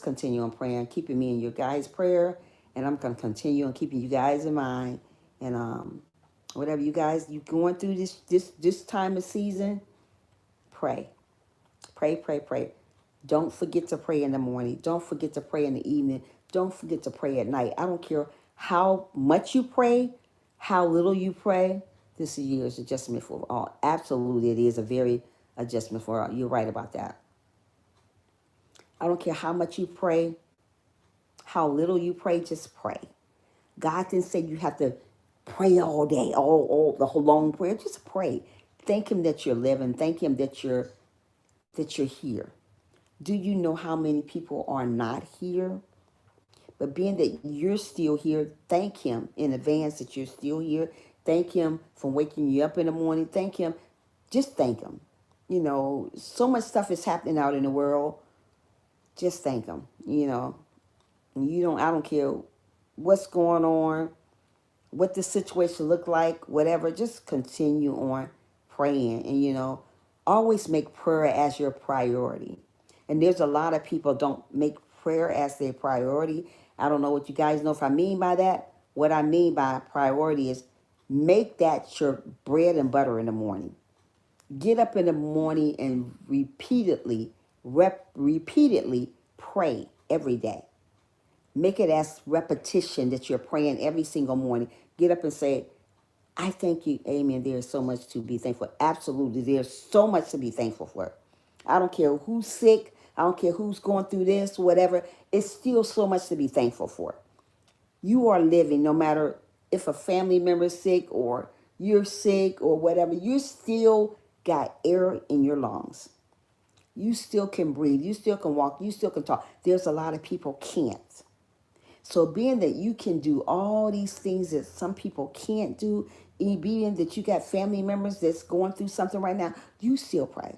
continue on praying, keeping me in your guys' prayer, and I'm going to continue on keeping you guys in mind. And whatever you going through this time of season, pray. Pray. Don't forget to pray in the morning. Don't forget to pray in the evening. Don't forget to pray at night. I don't care how much you pray, how little you pray. This year is adjustment for all. Absolutely, it is a very adjustment for all. You're right about that. I don't care how much you pray, how little you pray, just pray. God didn't say you have to pray all day, all the whole long prayer. Just pray. Thank him that you're living. Thank him that you're here. Do you know how many people are not here? But being that you're still here, thank him in advance that you're still here. Thank him for waking you up in the morning. Thank him. Just thank him. So much stuff is happening out in the world. Just thank him. I don't care what's going on, what the situation look like, whatever. Just continue on praying. And, always make prayer as your priority. And there's a lot of people don't make prayer as their priority. I don't know what you guys know if I mean by that. What I mean by priority is make that your bread and butter in the morning. Get up in the morning and repeatedly pray every day. Make it as repetition that you're praying every single morning. Get up and say, I thank you. Amen. There's so much to be thankful. Absolutely. There's so much to be thankful for. I don't care who's sick. I don't care who's going through this, whatever. It's still so much to be thankful for. You are living, no matter if a family member is sick or you're sick or whatever. You still got air in your lungs. You still can breathe. You still can walk. You still can talk. There's a lot of people can't. So being that you can do all these things that some people can't do, being that you got family members that's going through something right now, you still pray.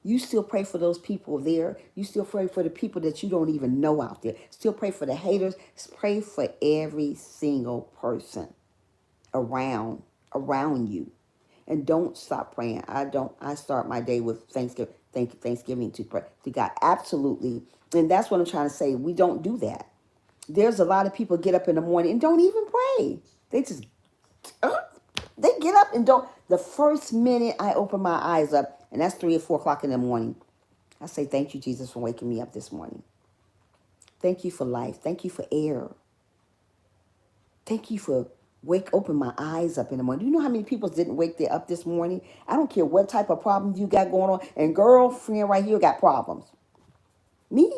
You still pray for those people there. You still pray for the people that you don't even know out there. Still pray for the haters. Pray for every single person around you. And don't stop praying. I start my day with Thanksgiving, Thanksgiving to pray to God. Absolutely. And that's what I'm trying to say. We don't do that. There's a lot of people get up in the morning and don't even pray. They just, uh, they get up and don't. The first minute I open my eyes up, and that's 3 or 4 o'clock in the morning, I say, thank you, Jesus, for waking me up this morning. Thank you for life. Thank you for air. Thank you for open my eyes up in the morning. Do you know how many people didn't wake their up this morning? I don't care what type of problems you got going on. And girlfriend right here got problems. Me?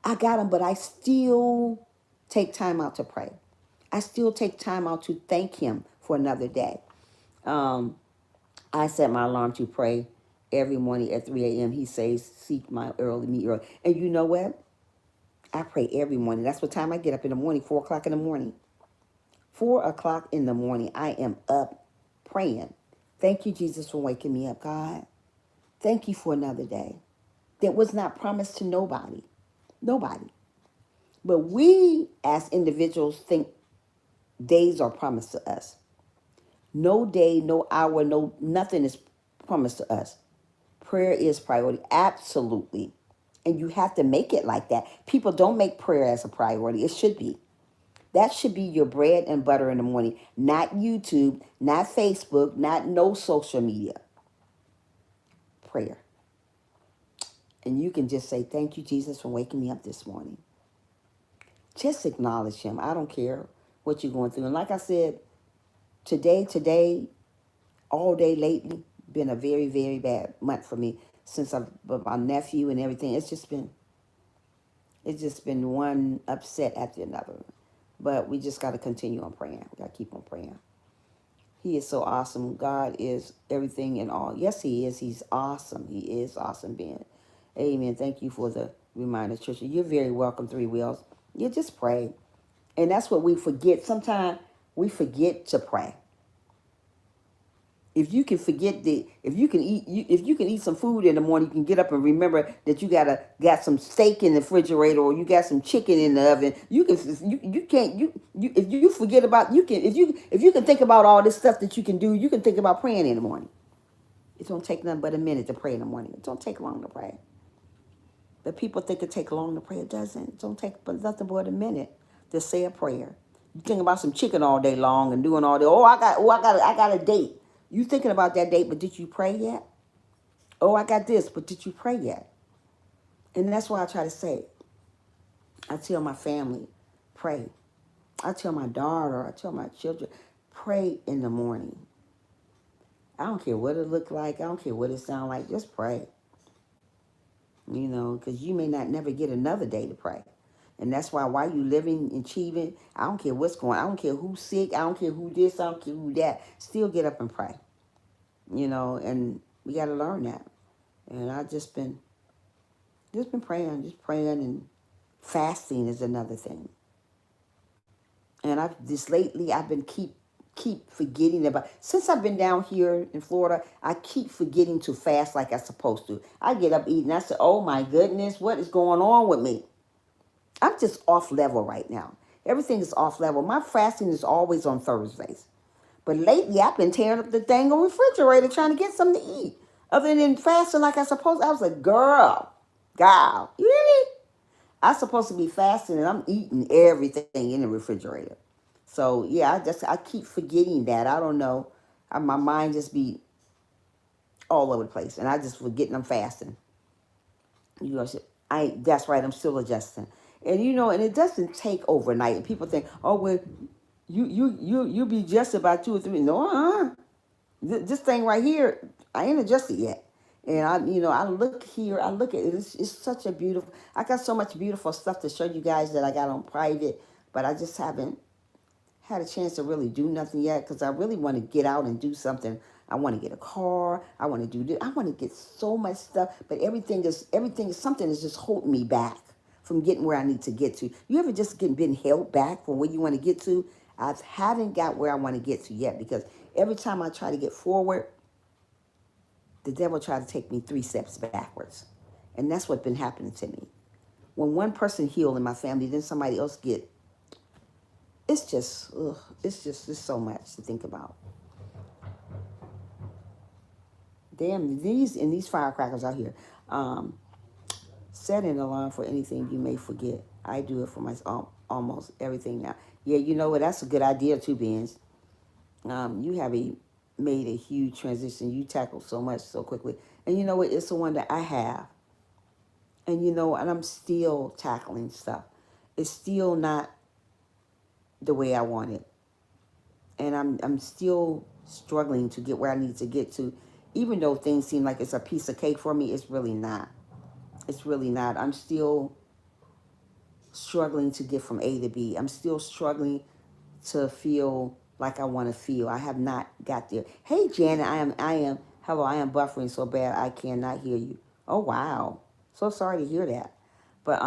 I got them, but I still take time out to pray. I still take time out to thank him for another day. I set my alarm to pray every morning at 3 a.m. He says, seek my early, me early. And you know what? I pray every morning. That's what time I get up in the morning, 4 o'clock in the morning. 4 o'clock in the morning, I am up praying. Thank you, Jesus, for waking me up, God. Thank you for another day that was not promised to nobody. Nobody. But we as individuals think days are promised to us. No day, no hour, no nothing is promised to us. Prayer is priority. Absolutely. And you have to make it like that. People don't make prayer as a priority. It should be. That should be your bread and butter in the morning. Not YouTube, not Facebook, not no social media. Prayer. And you can just say, thank you, Jesus, for waking me up this morning. Just acknowledge him. I don't care what you're going through. And like I said, today, all day lately, been a very, very bad month for me. Since my nephew and everything, it's just been one upset after another. But we just got to continue on praying. We got to keep on praying. He is so awesome. God is everything and all. Yes, he is. He's awesome. He is awesome being. Amen. Thank you for the reminder, Trisha. You're very welcome, Three Wheels. You just pray. And that's what we forget. Sometimes we forget to pray. If you can if you can eat some food in the morning, you can get up and remember that you got some steak in the refrigerator or you got some chicken in the oven. You can if you forget about if you can think about all this stuff that you can do, you can think about praying in the morning. It don't take nothing but a minute to pray in the morning. It don't take long to pray. But people think it take long to pray. It doesn't. It don't take but nothing but a minute to say a prayer. You think about some chicken all day long and doing all the I got a date. You thinking about that date, but did you pray yet? Oh, I got this, but did you pray yet? And that's why I try to say, I tell my family, pray. I tell my daughter, I tell my children, pray in the morning. I don't care what it look like. I don't care what it sound like. Just pray. You know, because you may not never get another day to pray. And that's why while you living and achieving, I don't care what's going on. I don't care who's sick. I don't care who this. I don't care who that. Still get up and pray. You know, and we got to learn that. And I just been praying, and fasting is another thing. And I've been keep forgetting about, since I've been down here in Florida, I keep forgetting to fast like I'm supposed to. I get up eating, I say, oh my goodness, what is going on with me? I'm just off level right now. Everything is off level. My fasting is always on Thursdays. But lately, I've been tearing up the dang on refrigerator trying to get something to eat. Other than fasting like I supposed to. I was like, girl, you really? I'm supposed to be fasting and I'm eating everything in the refrigerator. So, yeah, I keep forgetting that. I don't know. My mind just be all over the place. And I just forgetting I'm fasting. You know, that's right, I'm still adjusting. And, you know, and it doesn't take overnight. And people think, oh, well, you be just about 2 or 3. No, this thing right here, I ain't adjusted yet. And I look here, I look at it. It's such a beautiful. I got so much beautiful stuff to show you guys that I got on private, but I just haven't had a chance to really do nothing yet because I really want to get out and do something. I want to get a car. I want to do this. I want to get so much stuff, but everything is something is just holding me back from getting where I need to get to. You ever just been held back from where you want to get to? I haven't got where I want to get to yet because every time I try to get forward, the devil tried to take me 3 steps backwards. And that's what's been happening to me. When one person healed in my family, then somebody else it's just so much to think about. Damn, these firecrackers out here. Um, Set an alarm for anything you may forget. I do it for my almost everything now. Yeah, you know what? That's a good idea too, Benz. You have made a huge transition. You tackled so much so quickly, and you know what? It's the one that I have, and and I'm still tackling stuff. It's still not the way I want it, and I'm still struggling to get where I need to get to. Even though things seem like it's a piece of cake for me, it's really not. It's really not. I'm still struggling to get from A to B. I'm still struggling to feel like I want to feel. I have not got there. Hey Janet, hello, I am buffering so bad I cannot hear you. Oh wow. So sorry to hear that. But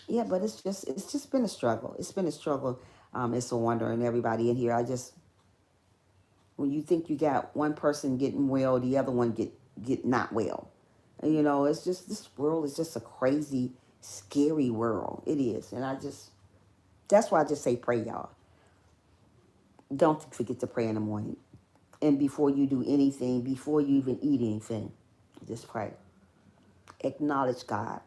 yeah, but it's just been a struggle. It's been a struggle. It's a wonder, and everybody in here. When you think you got one person getting well, the other one get not well. And it's just, this world is just a crazy, scary world. It is. And that's why I just say pray, y'all. Don't forget to pray in the morning. And before you do anything, before you even eat anything, just pray. Acknowledge God.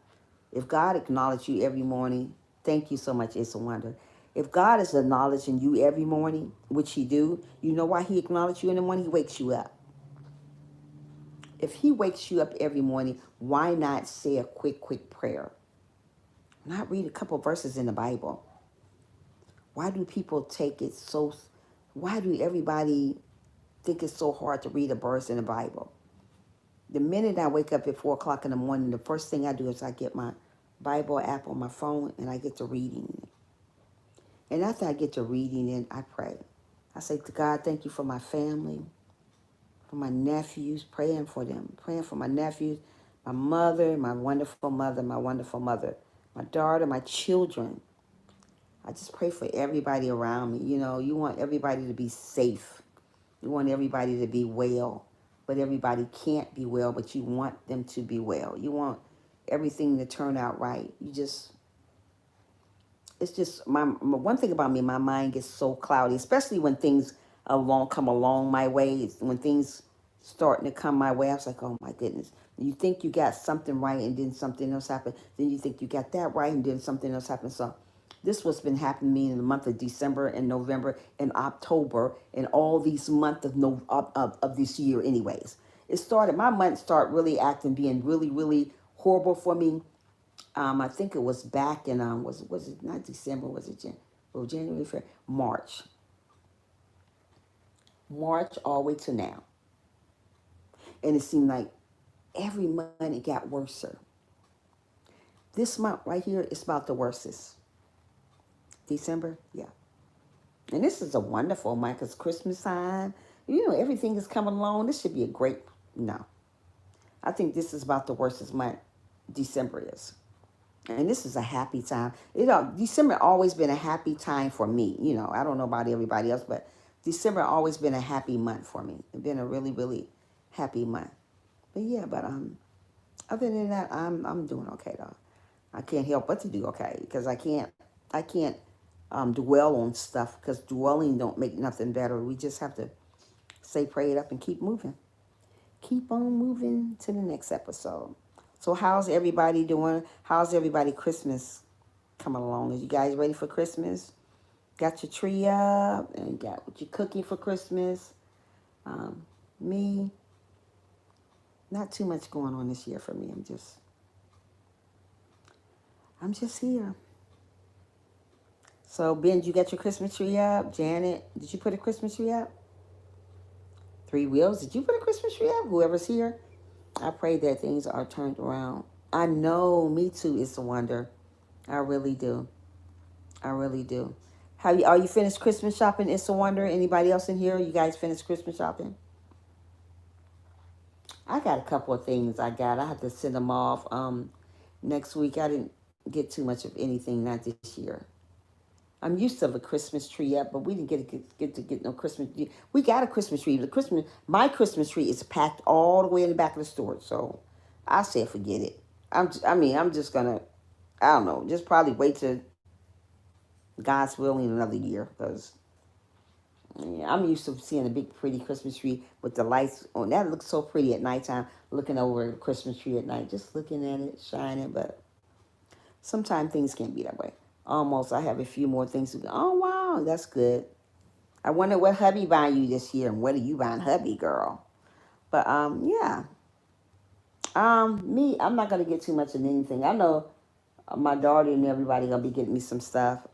If God acknowledges you every morning, thank you so much, it's a wonder. If God is acknowledging you every morning, which he do, you know why he acknowledges you in the morning? He wakes you up. If he wakes you up every morning, why not say a quick prayer? Not read a couple verses in the Bible. Why do people take it so, why do everybody think it's so hard to read a verse in the Bible? The minute I wake up at 4 o'clock in the morning, the first thing I do is I get my Bible app on my phone and I get to reading it. And after I get to reading it, I pray. I say to God, thank you for my family, for my nephews, praying for them, praying for my nephews, my mother, my wonderful mother, my daughter, my children. I just pray for everybody around me. You want everybody to be safe. You want everybody to be well, but everybody can't be well, but you want them to be well. You want everything to turn out right. It's just, my one thing about me, my mind gets so cloudy, especially when things come along my way. When things starting to come my way, I was like, oh my goodness. You think you got something right and then something else happened. Then you think you got that right and then something else happened. So this what's been happening to me in the month of December and November and October and all these months of this year anyways. My months start really being really, really horrible for me. I think it was back in was it not December? Was it January, February, March all the way to now, and it seemed like every month it got worse. This month right here is about the worstest. December, yeah, and this is a wonderful month because Christmas time. Everything is coming along. This should be a great. No, I think this is about the worstest month. December is. And this is a happy time. December always been a happy time for me. I don't know about everybody else, but December always been a happy month for me. It's been a really, really happy month. But yeah, other than that, I'm doing okay though. I can't help but to do okay because I can't dwell on stuff because dwelling don't make nothing better. We just have to say pray it up and keep moving. Keep on moving to the next episode. So how's everybody doing? How's everybody Christmas coming along? Are you guys ready for Christmas? Got your tree up and got what you're cooking for Christmas? Me, not too much going on this year for me. I'm just here. So Ben, you got your Christmas tree up? Janet, did you put a Christmas tree up? Three Wheels, did you put a Christmas tree up? Whoever's here, I pray that things are turned around. I know, me too. It's a wonder. I really do. I really do. Are you finished Christmas shopping? It's a wonder. Anybody else in here? You guys finished Christmas shopping? I got a couple of things I have to send them off next week. I didn't get too much of anything, not this year. I'm used to have a Christmas tree up, but we didn't get no Christmas tree. We got a Christmas tree. My Christmas tree is packed all the way in the back of the store. So I said, forget it. I'm just gonna, I don't know, just probably wait till God's willing another year because Yeah, I'm used to seeing a big, pretty Christmas tree with the lights on. That looks so pretty at nighttime, looking over the Christmas tree at night, just looking at it, shining. But sometimes things can't be that way. Almost, I have a few more things to go. Oh, wow, that's good. I wonder what hubby buying you this year, and what are you buying hubby, girl? But, yeah. Me, I'm not going to get too much in anything. I know my daughter and everybody going to be getting me some stuff.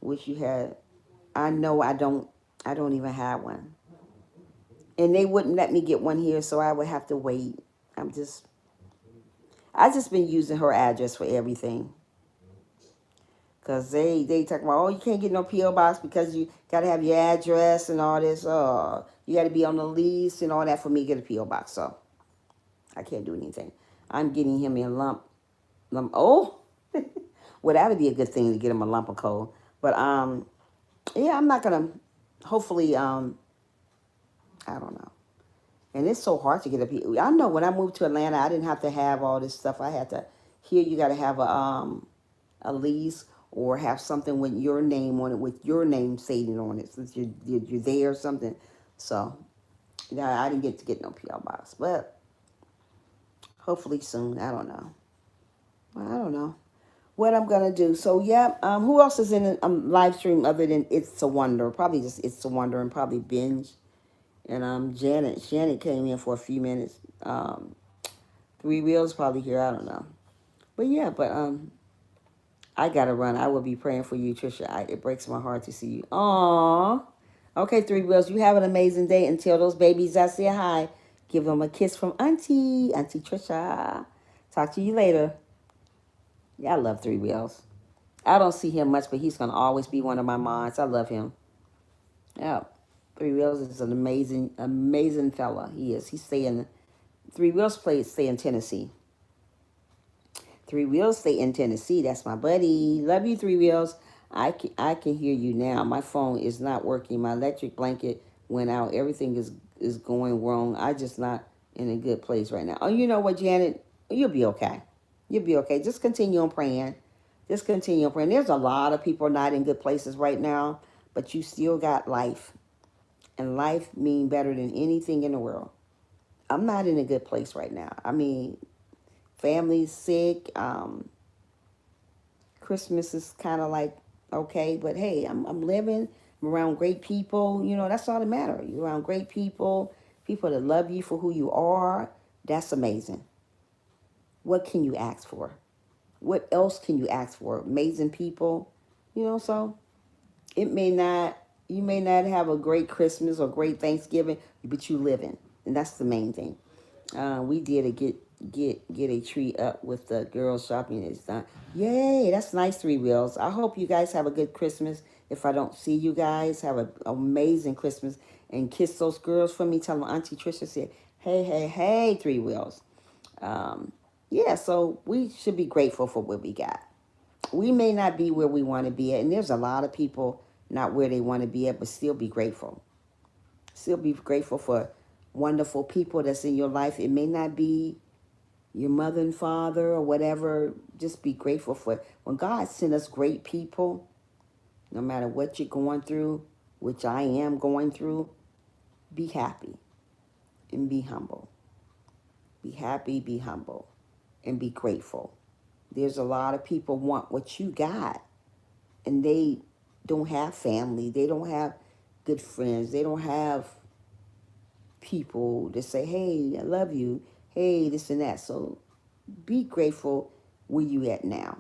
Wish you had. I know I don't even have one. And they wouldn't let me get one here, so I would have to wait. I'm just, I just been using her address for everything. Because they talk about, oh, you can't get no P.O. box because you got to have your address and all this. Oh, you got to be on the lease and all that for me to get a P.O. box. So I can't do anything. I'm getting him a lump. Oh, well, that would be a good thing to get him a lump of coal. But yeah, I'm not gonna. Hopefully, I don't know. And it's so hard to get a P. I know when I moved to Atlanta, I didn't have to have all this stuff. I had to. Here, you got to have a lease or have something with your name on it, with your name stated on it, since you're there or something. So, yeah, I didn't get to get no PO box, but hopefully soon. I don't know. Well, I don't know what I'm gonna do. So yeah, who else is in a live stream other than It's a Wonder? Probably just It's a Wonder and probably Binge. And Janet came in for a few minutes. Three Wheels probably here. I don't know. But yeah, but I gotta run. I will be praying for you, Trisha. It breaks my heart to see you. Aww. Okay, Three Wheels. You have an amazing day. And tell those babies I say hi. Give them a kiss from Auntie Trisha. Talk to you later. Yeah, I love Three Wheels. I don't see him much, but he's gonna always be one of my mods. I love him. Yeah. Three Wheels is an amazing fella. He is. He's staying. Three Wheels stay in Tennessee. Three Wheels stay in Tennessee. That's my buddy. Love you, Three Wheels. I can hear you now. My phone is not working. My electric blanket went out. Everything is going wrong. I just not in a good place right now. Oh, you know what, Janet? You'll be okay. You'll be okay. Just continue on praying. Just continue on praying. There's a lot of people not in good places right now, but you still got life. And life mean better than anything in the world. I'm not in a good place right now. I mean, family's sick. Christmas is kind of like okay, but hey, I'm living. I'm around great people. You know, that's all that matters. You're around great people, people that love you for who you are. That's amazing. What can you ask for? What else can you ask for? Amazing people. You know, so it may not. You may not have a great Christmas or great Thanksgiving, but you living, and that's the main thing. We did get a tree up with the girls shopping. It's done. Yay, that's nice, Three Wheels. I hope you guys have a good Christmas. If I don't see you guys, have an amazing Christmas. And kiss those girls for me. Tell them Auntie Trisha said, hey, hey, hey, Three Wheels. Yeah, so we should be grateful for what we got. We may not be where we want to be at. And there's a lot of people not where they want to be at, but still be grateful. Still be grateful for wonderful people that's in your life. It may not be your mother and father or whatever. Just be grateful for it. When God sent us great people, no matter what you're going through, which I am going through, be happy and be humble. Be happy, be humble, and be grateful. There's a lot of people want what you got, and they don't have family. They don't have good friends. They don't have people that say, hey, I love you. Hey, this and that. So be grateful where you at now.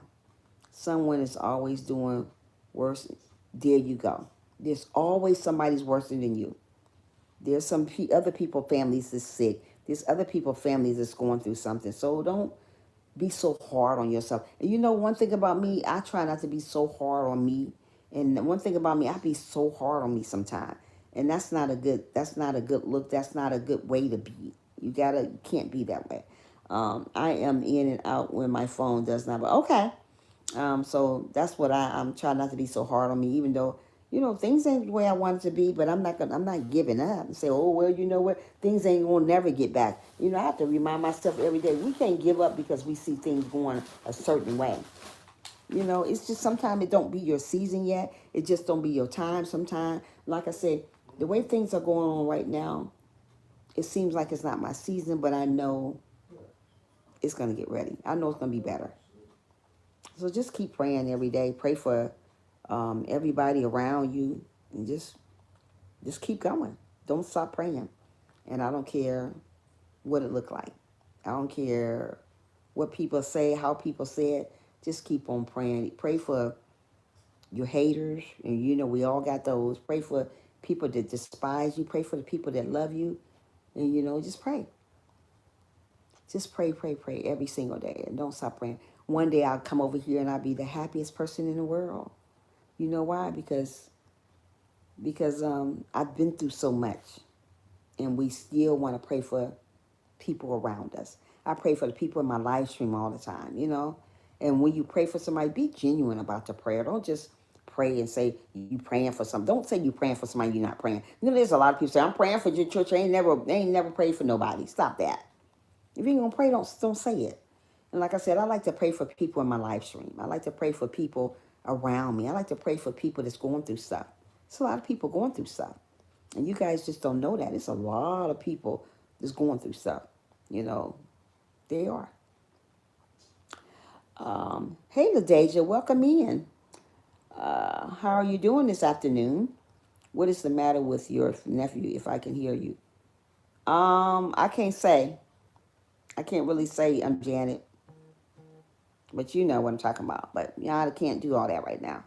Someone is always doing worse. There you go. There's always somebody's worse than you. There's some other people, families that's sick. There's other people, families that's going through something. So don't be so hard on yourself. And you know, one thing about me, I try not to be so hard on me. And one thing about me, I be so hard on me sometimes. And that's not a good look. That's not a good way to be. You can't be that way. I am in and out when my phone does not, but okay. So that's what I'm trying not to be so hard on me, even though, you know, things ain't the way I want it to be, but I'm not giving up and say, oh, well, you know what, things ain't gonna never get back. You know, I have to remind myself every day, we can't give up because we see things going a certain way. You know, it's just sometimes it don't be your season yet. It just don't be your time sometimes. Like I said, the way things are going on right now, it seems like it's not my season, but I know it's going to get ready. I know it's going to be better. So just keep praying every day. Pray for everybody around you, and just keep going. Don't stop praying. And I don't care what it look like. I don't care what people say, how people say it. Just keep on praying. Pray for your haters, and you know we all got those. Pray for people that despise you. Pray for the people that love you, and you know just pray. Just pray, pray, pray every single day, and don't stop praying. One day I'll come over here and I'll be the happiest person in the world. You know why? Because I've been through so much, and we still want to pray for people around us. I pray for the people in my live stream all the time, you know. And when you pray for somebody, be genuine about the prayer. Don't just pray and say you praying for something. Don't say you praying for somebody you're not praying. You know, there's a lot of people say I'm praying for your church. They ain't never prayed for nobody. Stop that. If you ain't gonna pray, don't say it. And like I said, I like to pray for people in my live stream. I like to pray for people around me. I like to pray for people that's going through stuff. It's a lot of people going through stuff. And you guys just don't know that. It's a lot of people that's going through stuff. You know, they are. Hey, LaDeja, welcome in. How are you doing this afternoon? What is the matter with your nephew, if I can hear you? I can't say. I can't really say, Janet, but you know what I'm talking about. But yeah, I can't do all that right now.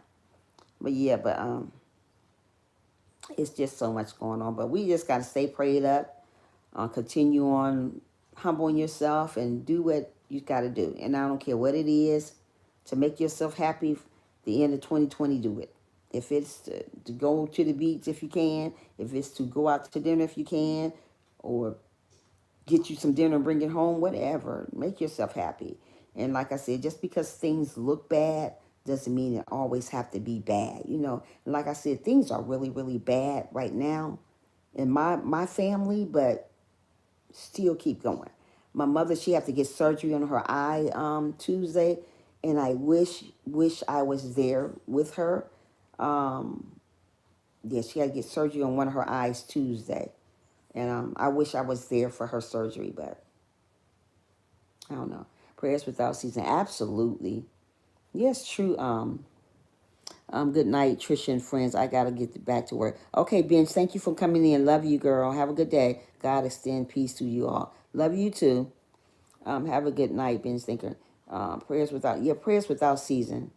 But yeah, but it's just so much going on. But we just got to stay prayed up, continue on humbling yourself and do what you got to do. And I don't care what it is to make yourself happy. The end of 2020, do it. If it's to go to the beach if you can, if it's to go out to dinner if you can, or get you some dinner and bring it home, whatever. Make yourself happy. And like I said, just because things look bad doesn't mean it always have to be bad. You know, and like I said, things are really, really bad right now in my family, but still keep going. My mother, she had to get surgery on her eye Tuesday, and I wish I was there with her. Yeah, she had to get surgery on one of her eyes Tuesday, and I wish I was there for her surgery, but I don't know. Prayers without season, absolutely. Yes, true. Good night, Trisha and friends. I gotta get back to work. Okay, Benj, thank you for coming in. Love you, girl. Have a good day. God extend peace to you all. Love you too. Have a good night, Benj Thinker. Prayers without season.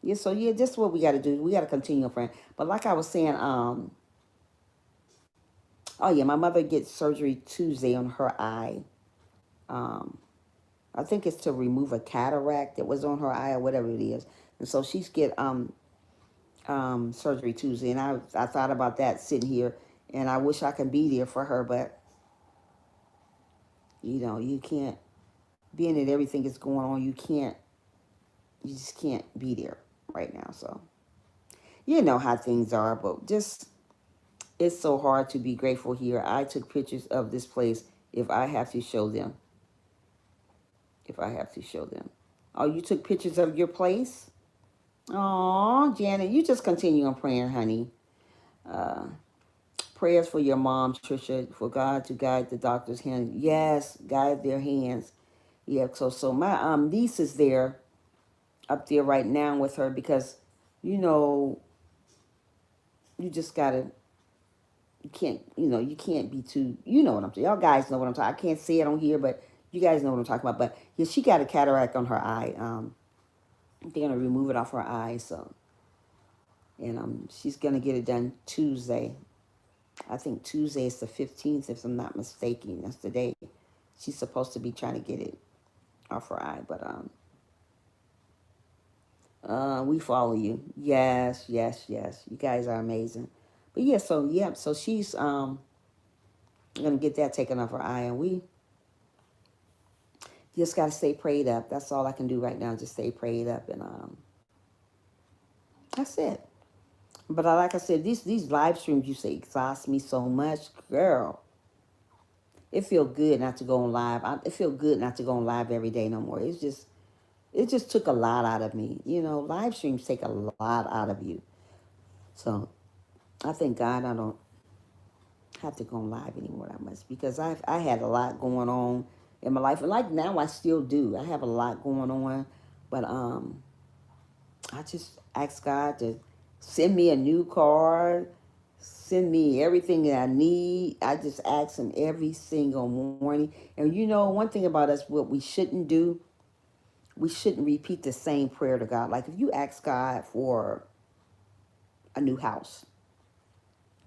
Yeah, so yeah, this is what we gotta do. We gotta continue praying. But like I was saying, oh yeah, my mother gets surgery Tuesday on her eye. Um, I think it's to remove a cataract that was on her eye or whatever it is. And so she's get surgery Tuesday, and I thought about that sitting here, and I wish I could be there for her, but you know you can't. Being that everything is going on, you just can't be there right now. So you know how things are, but just it's so hard to be grateful here. I took pictures of this place. If I have to show them, if I have to show them. Oh, you took pictures of your place? Oh, Janet, you just continue on praying, honey. Uh, Prayers for your mom, Trisha, for God to guide the doctor's hand. Yes, guide their hands. Yeah, so my niece is there, up there right now with her because, you know, you just gotta, you can't be too, you know what I'm saying. Y'all guys know what I'm talking. I can't say it on here, but you guys know what I'm talking about. But yeah, she got a cataract on her eye. They're gonna remove it off her eye, so and she's gonna get it done Tuesday. I think Tuesday is the 15th, if I'm not mistaken. That's the day she's supposed to be trying to get it off her eye. But we follow you. Yes, yes, yes. You guys are amazing. But so she's gonna get that taken off her eye, and we just gotta stay prayed up. That's all I can do right now. Just stay prayed up, and that's it. But like I said, these live streams you say exhaust me so much, girl. It feel good not to go on live. It feel good not to go on live every day no more. it just took a lot out of me. You know, live streams take a lot out of you. So I thank God I don't have to go live anymore that much because I had a lot going on in my life, and like now I still do. I have a lot going on, but I just ask God to send me a new car, send me everything that I need. I just ask Him every single morning. And you know, one thing about us, what we shouldn't do, we shouldn't repeat the same prayer to God. Like if you ask God for a new house,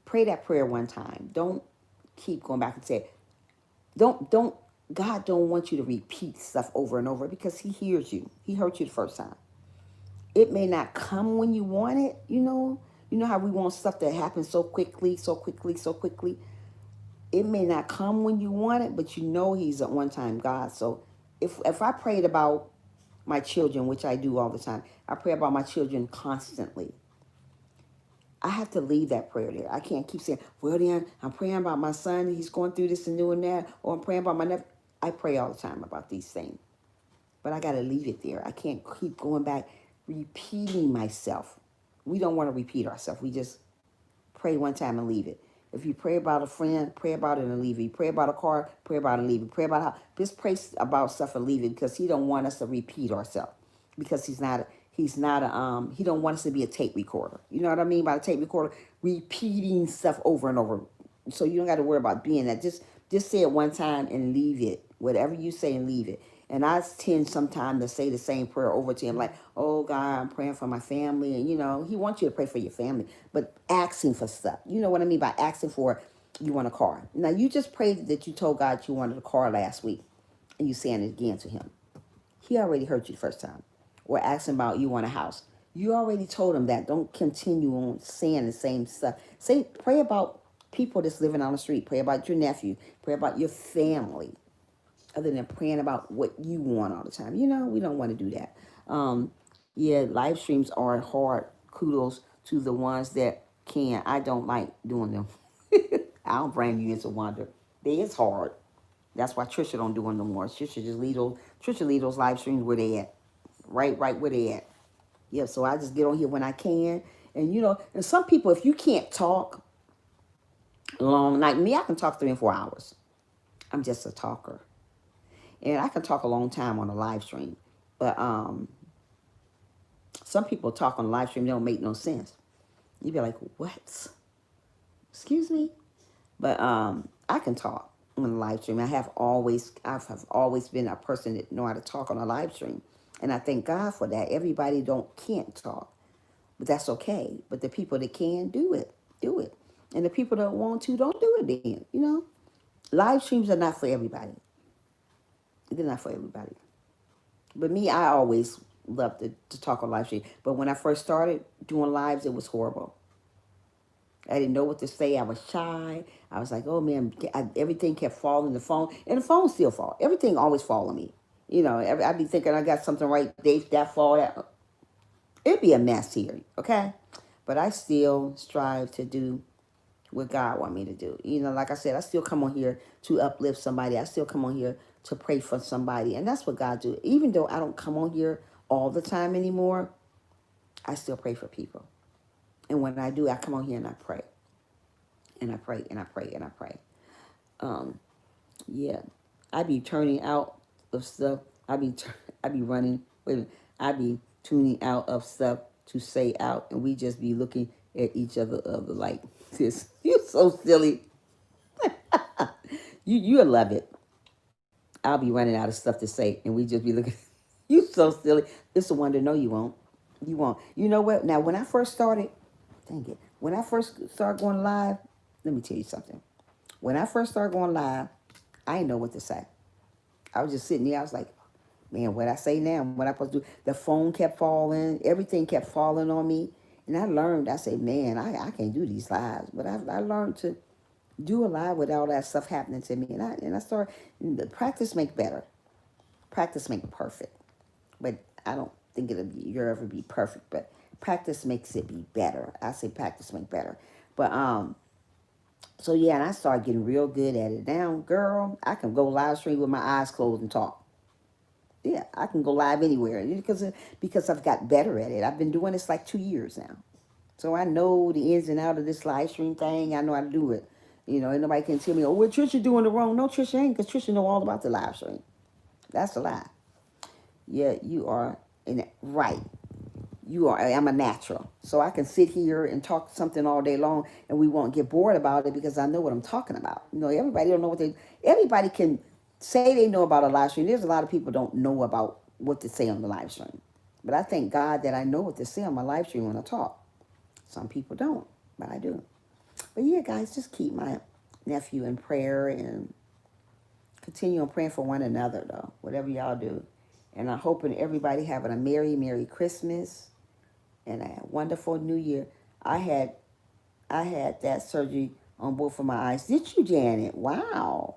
pray that prayer one time. Don't keep going back and say, don't. God don't want you to repeat stuff over and over because He hears you. He heard you the first time. It may not come when you want it, you know. You know how we want stuff that happens so quickly, so quickly, so quickly. It may not come when you want it, but you know He's a one-time God. So if I prayed about my children, which I do all the time, I pray about my children constantly. I have to leave that prayer there. I can't keep saying, well, then I'm praying about my son. He's going through this and doing that. Or I'm praying about my nephew. I pray all the time about these things. But I got to leave it there. I can't keep going back, repeating myself. We don't want to repeat ourselves. We just pray one time and leave it. If you pray about a friend, pray about it and leave it. You pray about a car, pray about it and leave it. Pray about how, just pray about stuff and leave it because He don't want us to repeat ourselves. Because he don't want us to be a tape recorder. You know what I mean by a tape recorder? Repeating stuff over and over. So you don't got to worry about being that. Just say it one time and leave it. Whatever you say and leave it. And I tend sometimes to say the same prayer over to Him, like, oh God, I'm praying for my family. And you know, He wants you to pray for your family, but asking for stuff. You know what I mean by asking for, you want a car. Now you just prayed that you told God you wanted a car last week and you saying it again to Him. He already heard you the first time. Or asking about you want a house. You already told Him that. Don't continue on saying the same stuff. Pray about people that's living on the street. Pray about your nephew. Pray about your family. Other than praying about what you want all the time. You know, we don't want to do that. Yeah, live streams are hard. Kudos to the ones that can. I don't like doing them. I don't bring you into wonder. It's hard. That's why Trisha don't do them no more. Trisha leave those live streams where they at. Right where they at. Yeah, so I just get on here when I can. And you know, and some people, if you can't talk long, like me, I can talk 3 and 4 hours. I'm just a talker. And I can talk a long time on a live stream. But some people talk on a live stream, they don't make no sense. You'd be like, what? Excuse me? But I can talk on a live stream. I've always been a person that know how to talk on a live stream. And I thank God for that. Everybody can't talk. But that's okay. But the people that can do it, do it. And the people that want to, don't do it then. You know? Live streams are not for everybody. They're not for everybody. But me, I always loved to talk on live stream. But when I first started doing lives, it was horrible. I didn't know what to say. I was shy. I was like, oh man, everything kept falling. The phone, and the phone still fall. Everything always fall on me. You know, I'd be thinking I got something right. That fall. It'd be a mess here. Okay, but I still strive to do what God want me to do. You know, like I said, I still come on here to uplift somebody. I still come on here to pray for somebody, and that's what God do. Even though I don't come on here all the time anymore, I still pray for people. And when I do, I come on here and I pray. And I pray and I pray and I pray. Um, yeah. I be turning out of stuff. I be running. Wait a minute. I be tuning out of stuff to say out, and we just be looking at each other like this. You're so silly. You'll love it. I'll be running out of stuff to say, and we just be looking. You so silly. It's a wonder. No, you won't. You won't. You know what? Now, when I first started, dang it. When I first started going live, let me tell you something. When I first started going live, I didn't know what to say. I was just sitting there. I was like, man, what I say now? What I supposed to do? The phone kept falling. Everything kept falling on me. And I learned, I said, man, I can't do these lives. But I learned to do a live without all that stuff happening to me. And I started, practice make better. Practice make perfect. But I don't think you'll ever be perfect. But practice makes it be better. I say practice make better. But so yeah, and I started getting real good at it. Now, girl, I can go live stream with my eyes closed and talk. Yeah, I can go live anywhere because I've got better at it. I've been doing this like 2 years now. So I know the ins and out of this live stream thing. I know how to do it. You know, and nobody can tell me, oh, what Trisha doing the wrong. No, Trisha ain't, because Trisha know all about the live stream. That's a lie. Yeah, you are in it. Right. You are. I'm a natural. So I can sit here and talk something all day long and we won't get bored about it because I know what I'm talking about. You know, everybody don't know what everybody can say they know about a live stream. There's a lot of people don't know about what to say on the live stream. But I thank God that I know what to say on my live stream when I talk. Some people don't, but I do. But yeah, guys, just keep my nephew in prayer and continue on praying for one another, though, whatever y'all do. And I'm hoping everybody having a Merry, Merry Christmas and a wonderful New Year. I had that surgery on both of my eyes. Did you, Janet? Wow.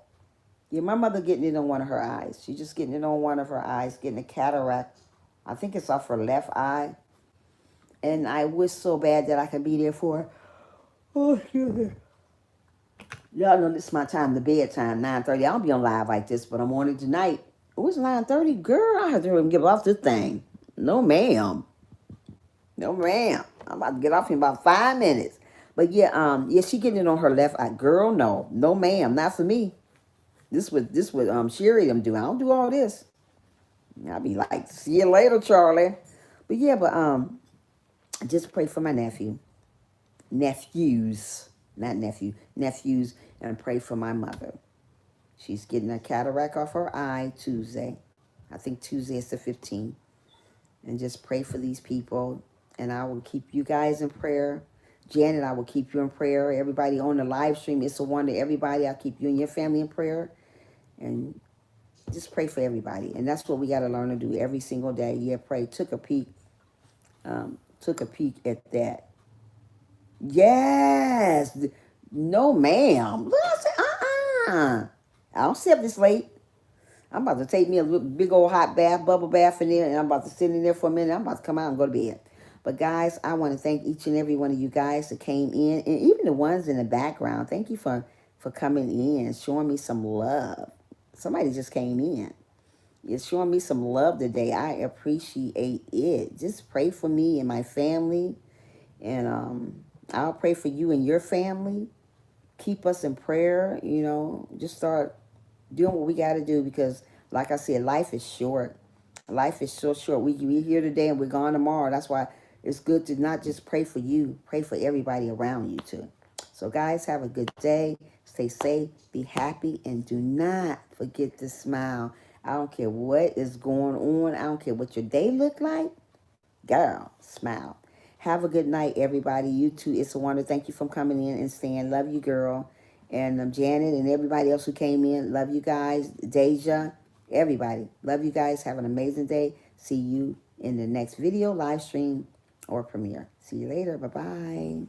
Yeah, my mother getting it on one of her eyes. She's just getting it on one of her eyes, getting a cataract. I think it's off her left eye. And I wish so bad that I could be there for her. Oh, excuse me. Y'all know this is my time, the bedtime, 9:30. I don't be on live like this, but I'm on it tonight. Oh, it's 9:30. Girl, I have to get off this thing. No, ma'am. No, ma'am. I'm about to get off in about 5 minutes. But yeah, she getting it on her left eye. Girl, no. No, ma'am. Not for me. This what Sherry them do. I don't do all this. I'll be like, see you later, Charlie. But yeah, just pray for my nephews, not nephew, nephews, and pray for my mother. She's getting a cataract off her eye Tuesday. I think Tuesday is the 15th. And just pray for these people. And I will keep you guys in prayer. Janet, I will keep you in prayer. Everybody on the live stream, it's a wonder. Everybody, I'll keep you and your family in prayer. And just pray for everybody. And that's what we got to learn to do every single day. Yeah, pray. Took a peek at that. Yes. No, ma'am. Look, I said, I don't sit up this late. I'm about to take me a big old hot bath, bubble bath in there, and I'm about to sit in there for a minute. I'm about to come out and go to bed. But guys, I want to thank each and every one of you guys that came in, and even the ones in the background. Thank you for coming in, showing me some love. Somebody just came in. You're showing me some love today. I appreciate it. Just pray for me and my family, and I'll pray for you and your family. Keep us in prayer. You know, just start doing what we got to do because, like I said, life is short. Life is so short. We're here today and we're gone tomorrow. That's why it's good to not just pray for you, pray for everybody around you too. So guys, have a good day. Stay safe, be happy, and do not forget to smile. I don't care what is going on. I don't care what your day look like. Girl, smile. Have a good night, everybody. You too. It's a wonder. Thank you for coming in and staying. Love you, girl. And Janet and everybody else who came in. Love you guys. Deja, everybody. Love you guys. Have an amazing day. See you in the next video, live stream, or premiere. See you later. Bye-bye.